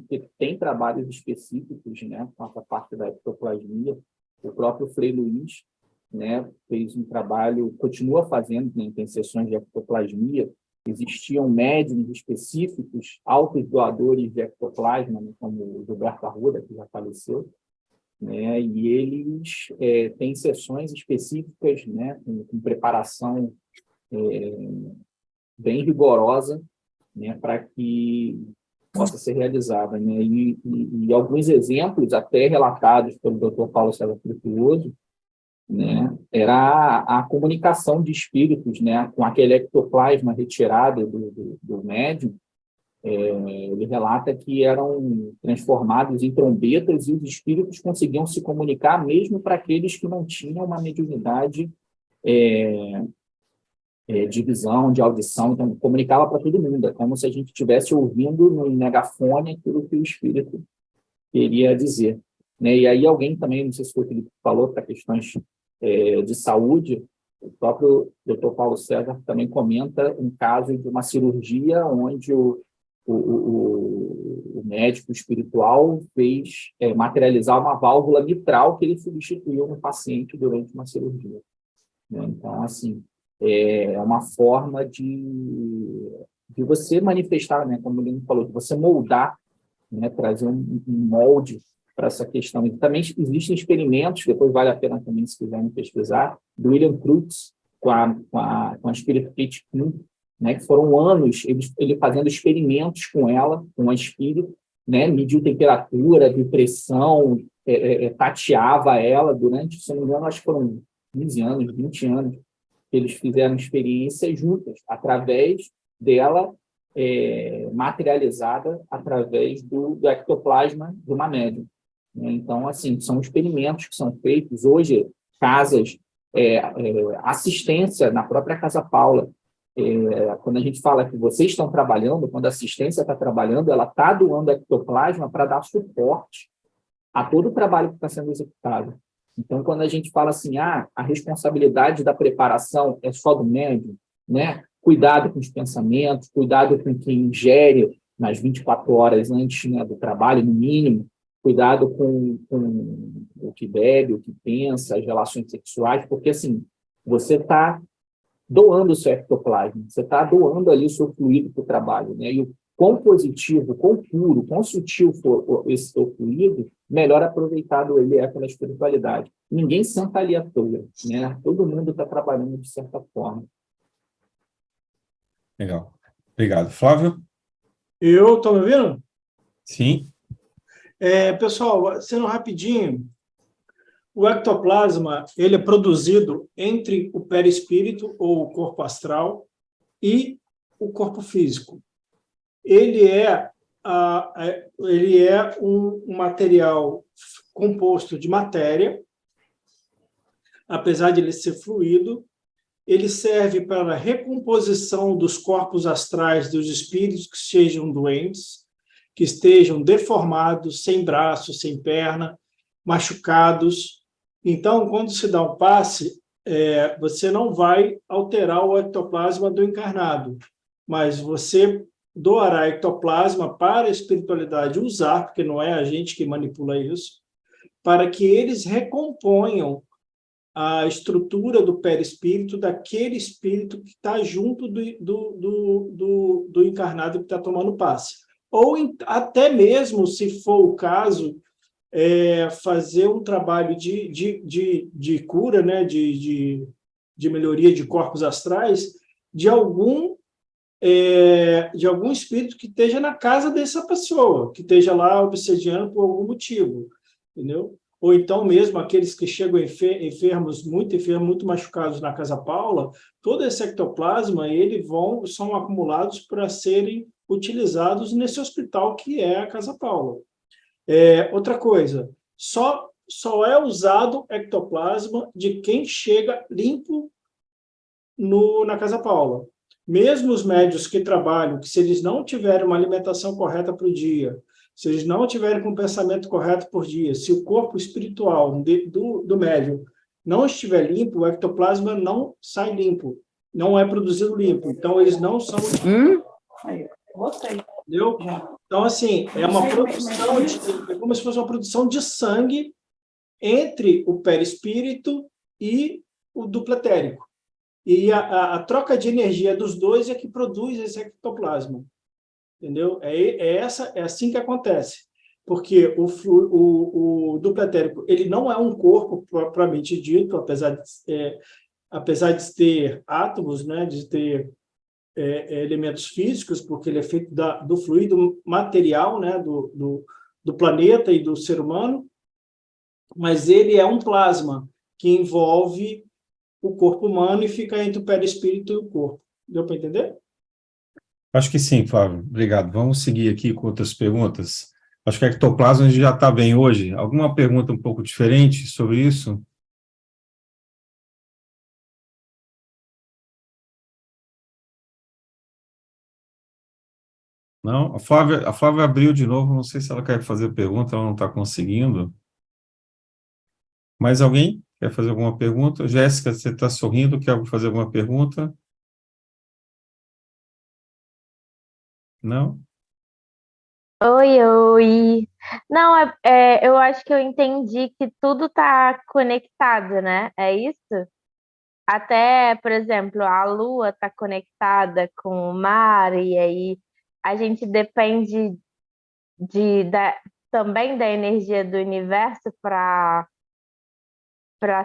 que têm trabalhos específicos, né, com essa parte da ectoplasmia. O próprio Frei Luiz, né, fez um trabalho, continua fazendo, né, tem sessões de ectoplasmia. Existiam médiums específicos, altos doadores de ectoplasma, né, como o Gilberto Arruda, que já faleceu, né, e eles têm sessões específicas, né, com preparação bem rigorosa, né, para que possa ser realizada, né? E alguns exemplos, até relatados pelo Dr. Paulo César Frutuoso, né, era a comunicação de espíritos, né, com aquele ectoplasma retirado do médium. Ele relata que eram transformados em trombetas e os espíritos conseguiam se comunicar mesmo para aqueles que não tinham uma mediunidade de visão, de audição, então comunicava para todo mundo, é como se a gente estivesse ouvindo no megafone aquilo que o espírito queria dizer, né? E aí alguém também, não sei se foi o que ele falou, para questões de saúde, o próprio Dr. Paulo César também comenta um caso de uma cirurgia onde o médico espiritual fez materializar uma válvula mitral que ele substituiu no paciente durante uma cirurgia, né? Então, assim, é uma forma de você manifestar, né, como o Lino falou, de você moldar, né, trazer um molde para essa questão. E também existem experimentos, depois vale a pena também, se quiserem pesquisar, do William Crookes com a espírito Kate Kuhn, né, que foram anos ele fazendo experimentos com ela, com a espírito, né, mediu temperatura, pressão, tateava ela durante, se não me engano, acho que foram 15 anos, 20 anos, que eles fizeram experiências juntas, através dela, materializada através do ectoplasma de uma médium, né? Então, assim, são experimentos que são feitos hoje, casas, assistência na própria Casa Paula. Quando a gente fala que vocês estão trabalhando, quando a assistência está trabalhando, ela está doando ectoplasma para dar suporte a todo o trabalho que está sendo executado. Então, quando a gente fala assim, a responsabilidade da preparação é só do médium, né? Cuidado com os pensamentos, cuidado com quem ingere nas 24 horas antes, né, do trabalho, no mínimo, cuidado com o que bebe, o que pensa, as relações sexuais, porque, assim, você está doando o seu ectoplasma, você está doando ali o seu fluido para o trabalho, né? E o quão positivo, quão puro, quão sutil for esse seu fluido, melhor aproveitado ele é pela espiritualidade. Ninguém senta ali à toa, né? Todo mundo está trabalhando de certa forma. Legal. Obrigado. Flávio? Eu estou me ouvindo? Sim. Pessoal, sendo rapidinho, o ectoplasma ele é produzido entre o perispírito, ou o corpo astral, e o corpo físico. Ele é um material composto de matéria, apesar de ele ser fluido. Ele serve para a recomposição dos corpos astrais dos espíritos que sejam doentes, que estejam deformados, sem braço, sem perna, machucados. Então, quando se dá um passe, você não vai alterar o ectoplasma do encarnado, mas você doará ectoplasma para a espiritualidade usar, porque não é a gente que manipula isso, para que eles recomponham a estrutura do perispírito daquele espírito que está junto do encarnado que está tomando passe. Ou até mesmo, se for o caso, fazer um trabalho de cura, né, de melhoria de corpos astrais, de algum espírito que esteja na casa dessa pessoa, que esteja lá obsediando por algum motivo, entendeu? Ou então mesmo aqueles que chegam enfermos, muito machucados na Casa Paula, todo esse ectoplasma, são acumulados para serem utilizados nesse hospital que é a Casa Paula. Outra coisa, só é usado ectoplasma de quem chega limpo na Casa Paula. Mesmo os médios que trabalham, que se eles não tiverem uma alimentação correta para o dia, se eles não tiverem com o pensamento correto por dia, se o corpo espiritual do médium não estiver limpo, o ectoplasma não sai limpo, não é produzido limpo. Então, eles não são... Entendeu? Então, assim, é uma produção, é como se fosse uma produção de sangue entre o perispírito e o duplo etérico. E a troca de energia dos dois é que produz esse ectoplasma. Entendeu? É assim que acontece. Porque o duplo etérico ele não é um corpo propriamente dito, apesar de ter átomos, né, de ter elementos físicos, porque ele é feito do fluido material, né, do planeta e do ser humano, mas ele é um plasma que envolve o corpo humano e fica entre o perispírito e o corpo. Deu para entender? Acho que sim, Flávio. Obrigado. Vamos seguir aqui com outras perguntas. Acho que a ectoplasma a gente já está bem hoje. Alguma pergunta um pouco diferente sobre isso? Não? A Flávia abriu de novo, não sei se ela quer fazer pergunta, ela não está conseguindo. Mais alguém quer fazer alguma pergunta? Jéssica, você está sorrindo, quer fazer alguma pergunta? Não? Oi, oi. Não, eu acho que eu entendi que tudo está conectado, né? É isso? Até, por exemplo, a Lua está conectada com o mar, e aí a gente depende também da energia do universo para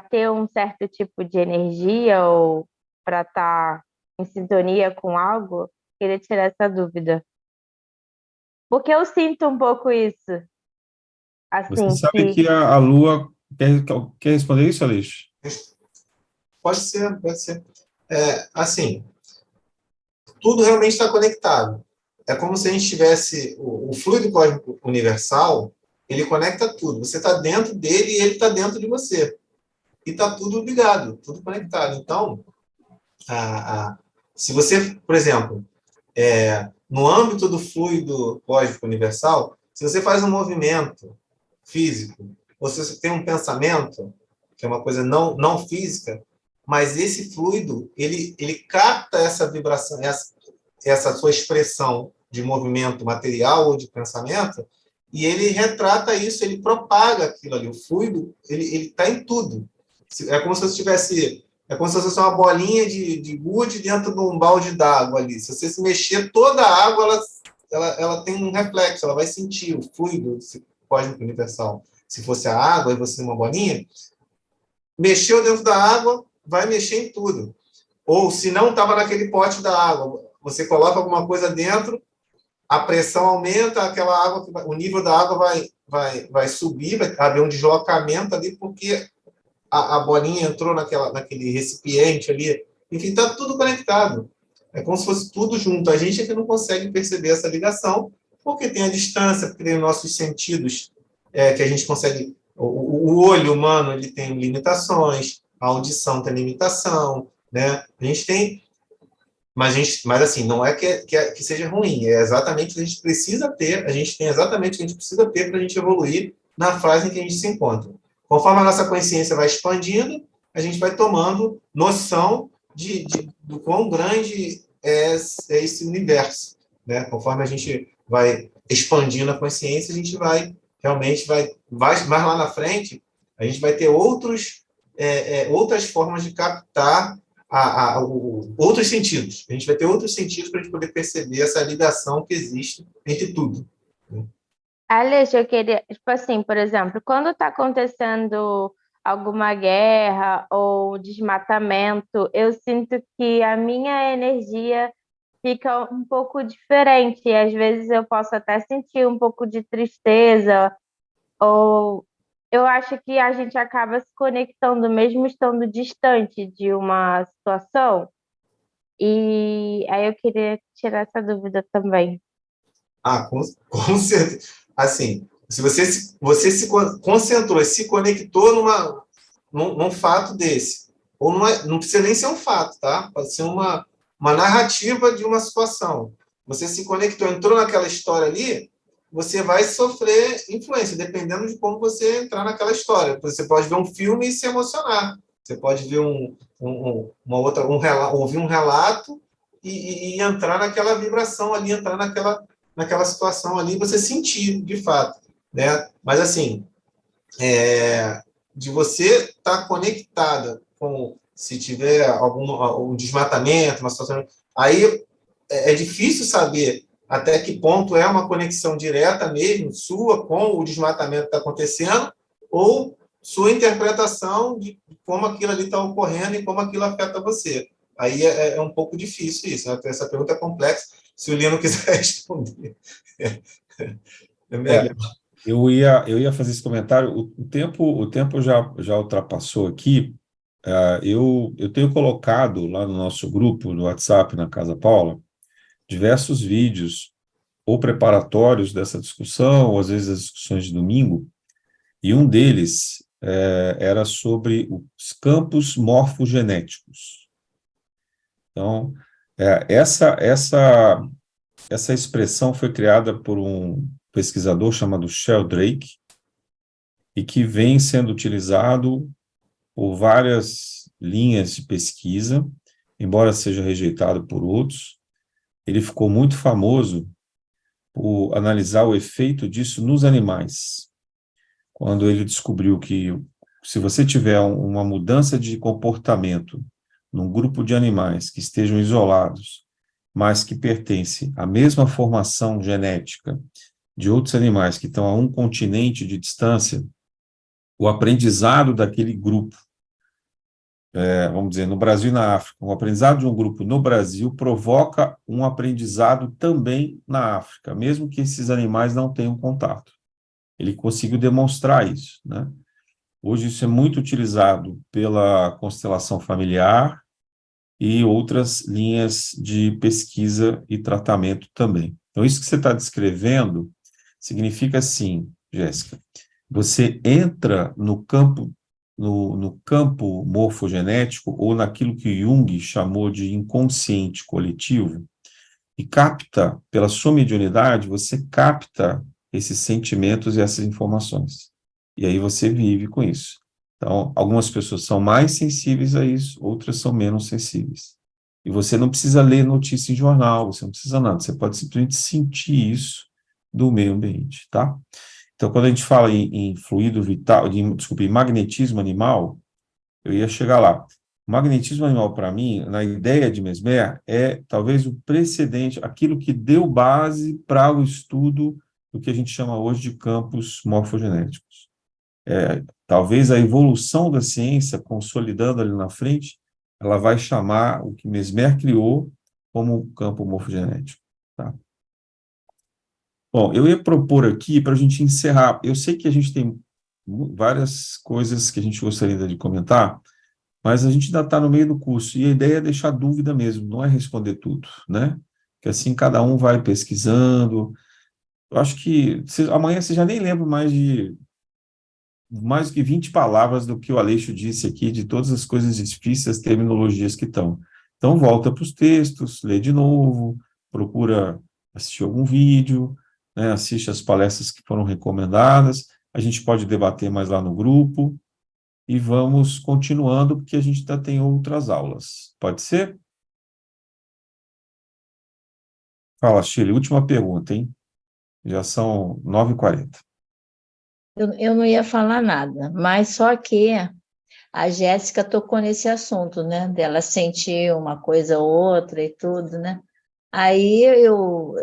ter um certo tipo de energia ou para estar em sintonia com algo. Queria tirar essa dúvida. Porque eu sinto um pouco isso. Você Assim, sabe que a Lua... Quer responder isso, Aleixo? Pode ser, pode ser. Assim, tudo realmente está conectado. É como se a gente tivesse o fluido cósmico universal, ele conecta tudo. Você está dentro dele e ele está dentro de você. E está tudo ligado, tudo conectado. Então, se você, por exemplo, no âmbito do fluido cósmico universal, se você faz um movimento físico, ou se você tem um pensamento, que é uma coisa não física, mas esse fluido, ele capta essa vibração, essa sua expressão de movimento material ou de pensamento, e ele retrata isso, ele propaga aquilo ali. O fluido, ele está em tudo. É como se você tivesse... É como se fosse uma bolinha de gude dentro de um balde d'água ali. Se você se mexer, toda a água ela tem um reflexo, ela vai sentir o fluido cósmico universal. Se fosse a água e você uma bolinha, mexeu dentro da água, vai mexer em tudo. Ou se não estava naquele pote da água, você coloca alguma coisa dentro, a pressão aumenta, aquela água, o nível da água vai subir, vai haver um deslocamento ali, porque a bolinha entrou naquele recipiente ali. Enfim, está tudo conectado. É como se fosse tudo junto. A gente é que não consegue perceber essa ligação, porque tem a distância, porque tem os nossos sentidos, que a gente consegue... O olho humano ele tem limitações, a audição tem limitação, né? A gente tem... Mas assim, não é que seja ruim, é exatamente o que a gente precisa ter, a gente tem exatamente o que a gente precisa ter para a gente evoluir na fase em que a gente se encontra. Conforme a nossa consciência vai expandindo, a gente vai tomando noção do quão grande é esse universo, né? Conforme a gente vai expandindo a consciência, a gente vai realmente mais lá na frente, a gente vai ter outras formas de captar outros sentidos. A gente vai ter outros sentidos para a gente poder perceber essa ligação que existe entre tudo. Alex, eu queria, tipo assim, por exemplo, quando está acontecendo alguma guerra ou desmatamento, eu sinto que a minha energia fica um pouco diferente. E às vezes eu posso até sentir um pouco de tristeza, ou eu acho que a gente acaba se conectando mesmo estando distante de uma situação. E aí eu queria tirar essa dúvida também. Com certeza. Assim, se você se concentrou, se conectou num fato desse, ou não precisa nem ser um fato, tá? Pode ser uma narrativa de uma situação. Você se conectou, entrou naquela história ali, você vai sofrer influência, dependendo de como você entrar naquela história. Você pode ver um filme e se emocionar. Você pode ver ouvir um relato e entrar naquela vibração ali, entrar naquela situação ali, você sentir, de fato, né? Mas, assim, de você estar conectada com, se tiver algum desmatamento, uma situação, aí é difícil saber até que ponto é uma conexão direta mesmo, sua, com o desmatamento que está acontecendo, ou sua interpretação de como aquilo ali está ocorrendo e como aquilo afeta você. aí é um pouco difícil isso, né? Essa pergunta é complexa, se o Lino quiser responder. Eu ia fazer esse comentário, o tempo já ultrapassou aqui. Eu tenho colocado lá no nosso grupo, no WhatsApp, na Casa Paula, diversos vídeos, ou preparatórios dessa discussão, ou às vezes as discussões de domingo, e um deles era sobre os campos morfogenéticos. Então, essa expressão foi criada por um pesquisador chamado Sheldrake, e que vem sendo utilizado por várias linhas de pesquisa, embora seja rejeitado por outros. Ele ficou muito famoso por analisar o efeito disso nos animais, quando ele descobriu que se você tiver uma mudança de comportamento num grupo de animais que estejam isolados, mas que pertencem à mesma formação genética de outros animais que estão a um continente de distância, o aprendizado daquele grupo, vamos dizer, no Brasil e na África, o aprendizado de um grupo no Brasil provoca um aprendizado também na África, mesmo que esses animais não tenham contato. Ele conseguiu demonstrar isso, né? Hoje isso é muito utilizado pela constelação familiar e outras linhas de pesquisa e tratamento também. Então, isso que você está descrevendo significa assim, Jéssica, você entra no campo morfogenético, ou naquilo que Jung chamou de inconsciente coletivo, e capta, pela sua mediunidade, você capta esses sentimentos e essas informações. E aí você vive com isso. Então, algumas pessoas são mais sensíveis a isso, outras são menos sensíveis. E você não precisa ler notícia em jornal, você não precisa nada, você pode simplesmente sentir isso do meio ambiente, tá? Então, quando a gente fala em fluido vital, em magnetismo animal, eu ia chegar lá. O magnetismo animal, para mim, na ideia de Mesmer, é talvez o precedente, aquilo que deu base para o estudo do que a gente chama hoje de campos morfogenéticos. Talvez a evolução da ciência, consolidando ali na frente, ela vai chamar o que Mesmer criou como campo morfogenético, tá? Bom, eu ia propor aqui para a gente encerrar. Eu sei que a gente tem várias coisas que a gente gostaria de comentar, mas a gente ainda está no meio do curso, e a ideia é deixar dúvida mesmo, não é responder tudo, né? Porque assim cada um vai pesquisando. Eu acho que amanhã você já nem lembra mais do que 20 palavras do que o Aleixo disse aqui, de todas as coisas difíceis, as terminologias que estão. Então, volta para os textos, lê de novo, procura assistir algum vídeo, né, assiste as palestras que foram recomendadas, a gente pode debater mais lá no grupo, e vamos continuando, porque a gente ainda tem outras aulas. Pode ser? Fala, Shirley, última pergunta, hein? Já são 9h40. Eu não ia falar nada, mas só que a Jéssica tocou nesse assunto, né? Dela sentir uma coisa ou outra e tudo, né? Aí eu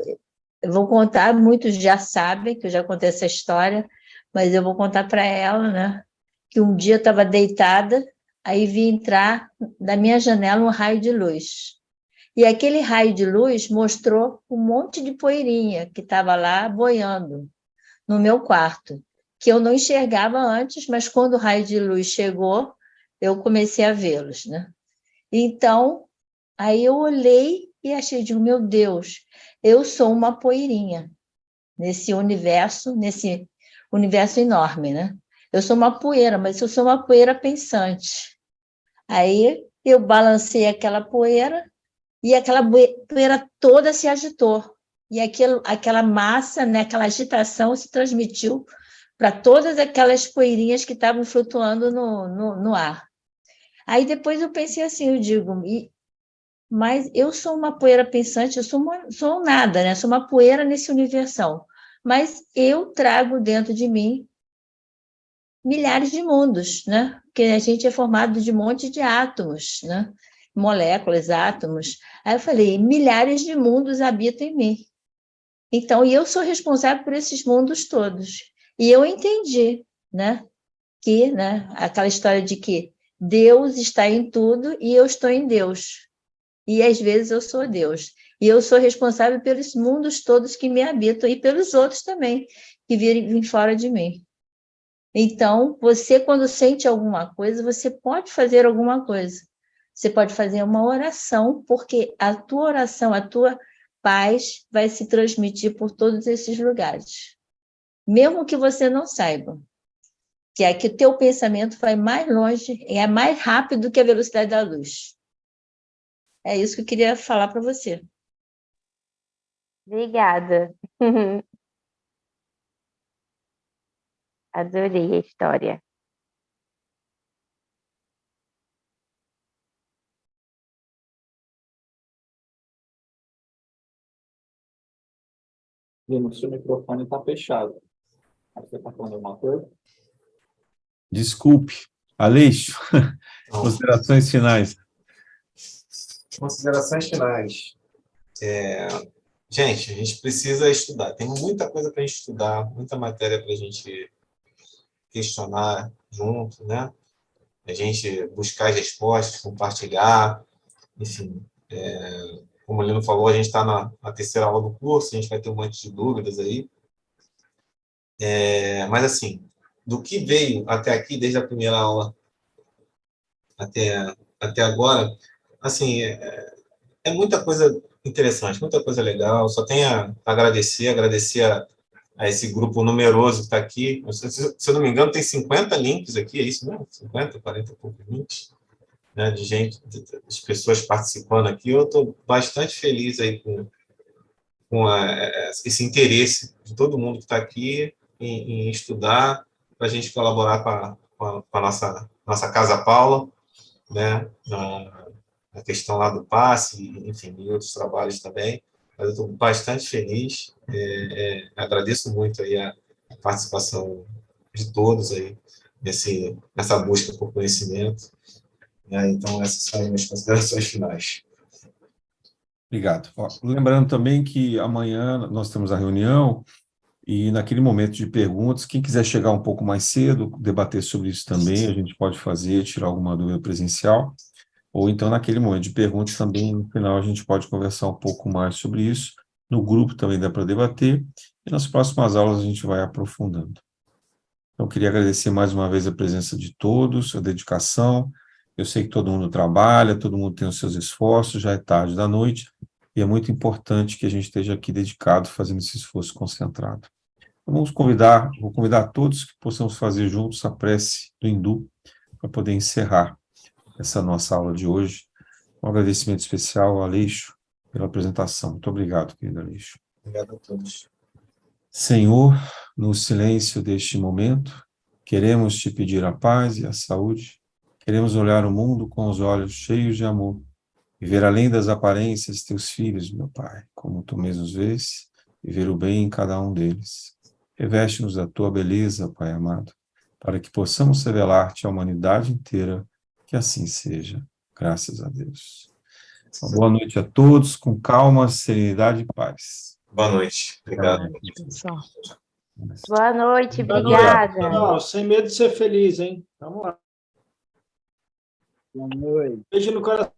vou contar, muitos já sabem que eu já contei essa história, mas eu vou contar para ela, né? Que um dia eu estava deitada, aí vi entrar da minha janela um raio de luz. E aquele raio de luz mostrou um monte de poeirinha que estava lá boiando no meu quarto, que eu não enxergava antes, mas quando o raio de luz chegou, eu comecei a vê-los, né? Então, aí eu olhei e achei, digo, meu Deus, eu sou uma poeirinha nesse universo enorme, né? Eu sou uma poeira, mas eu sou uma poeira pensante. Aí eu balancei aquela poeira e aquela poeira toda se agitou. E aquela massa, né, aquela agitação se transmitiu para todas aquelas poeirinhas que estavam flutuando no ar. Aí depois eu pensei assim, eu digo, mas eu sou uma poeira pensante, eu sou nada, né? Sou uma poeira nesse universão. Mas eu trago dentro de mim milhares de mundos, né? Porque a gente é formado de um monte de átomos, né? Moléculas, átomos. Aí eu falei, milhares de mundos habitam em mim. Então, e eu sou responsável por esses mundos todos. E eu entendi, né? Que, né? Aquela história de que Deus está em tudo e eu estou em Deus. e às vezes eu sou Deus. E eu sou responsável pelos mundos todos que me habitam e pelos outros também, que vêm fora de mim. Então, você, quando sente alguma coisa, você pode fazer alguma coisa. Você pode fazer uma oração, porque a tua oração, a tua paz vai se transmitir por todos esses lugares. Mesmo que você não saiba. Que é que o teu pensamento vai mais longe, é mais rápido que a velocidade da luz. É isso que eu queria falar para você. Obrigada. Adorei a história. Lino, seu microfone está fechado. Você está falando alguma coisa? Desculpe. Aleixo, considerações finais. Considerações finais. Gente, a gente precisa estudar. Tem muita coisa para a gente estudar, muita matéria para a gente questionar junto, né? A gente buscar as respostas, compartilhar, enfim. Como o Lino falou, a gente está na terceira aula do curso, a gente vai ter um monte de dúvidas aí. Mas, assim, do que veio até aqui, desde a primeira aula até agora, assim, é muita coisa interessante, muita coisa legal. Só tenho a agradecer a esse grupo numeroso que está aqui. Se eu não me engano, tem 50 links aqui, é isso mesmo? 50, 40 e poucos links, né, de gente, de pessoas participando aqui. Eu estou bastante feliz aí com esse interesse de todo mundo que está aqui em estudar, para a gente colaborar com a nossa Casa Paula, né, na questão lá do passe, enfim, e outros trabalhos também. Mas eu estou bastante feliz, agradeço muito aí a participação de todos aí nessa busca por conhecimento. Então, essas são as minhas considerações finais. Obrigado. Lembrando também que amanhã nós temos a reunião e naquele momento de perguntas, quem quiser chegar um pouco mais cedo, debater sobre isso também, a gente pode fazer, tirar alguma dúvida presencial, ou então naquele momento de perguntas também, no final a gente pode conversar um pouco mais sobre isso, no grupo também dá para debater, e nas próximas aulas a gente vai aprofundando. Então, queria agradecer mais uma vez a presença de todos, a dedicação. Eu sei que todo mundo trabalha, todo mundo tem os seus esforços, já é tarde da noite, e é muito importante que a gente esteja aqui dedicado, fazendo esse esforço concentrado. Então, vou convidar todos que possamos fazer juntos a prece do hindu, para poder encerrar essa nossa aula de hoje. Um agradecimento especial ao Aleixo pela apresentação. Muito obrigado, querido Aleixo. Obrigado a todos. Senhor, no silêncio deste momento, queremos te pedir a paz e a saúde, queremos olhar o mundo com os olhos cheios de amor e ver além das aparências teus filhos, meu Pai, como tu mesmo vês, e ver o bem em cada um deles. Reveste-nos da tua beleza, Pai amado, para que possamos revelar-te à humanidade inteira, que assim seja. Graças a Deus. Uma boa noite a todos, com calma, serenidade e paz. Boa noite. Obrigado. Boa noite, Boa noite, obrigada. pessoal. Sem medo de ser feliz, hein? Vamos lá. Boa noite. Beijo no coração.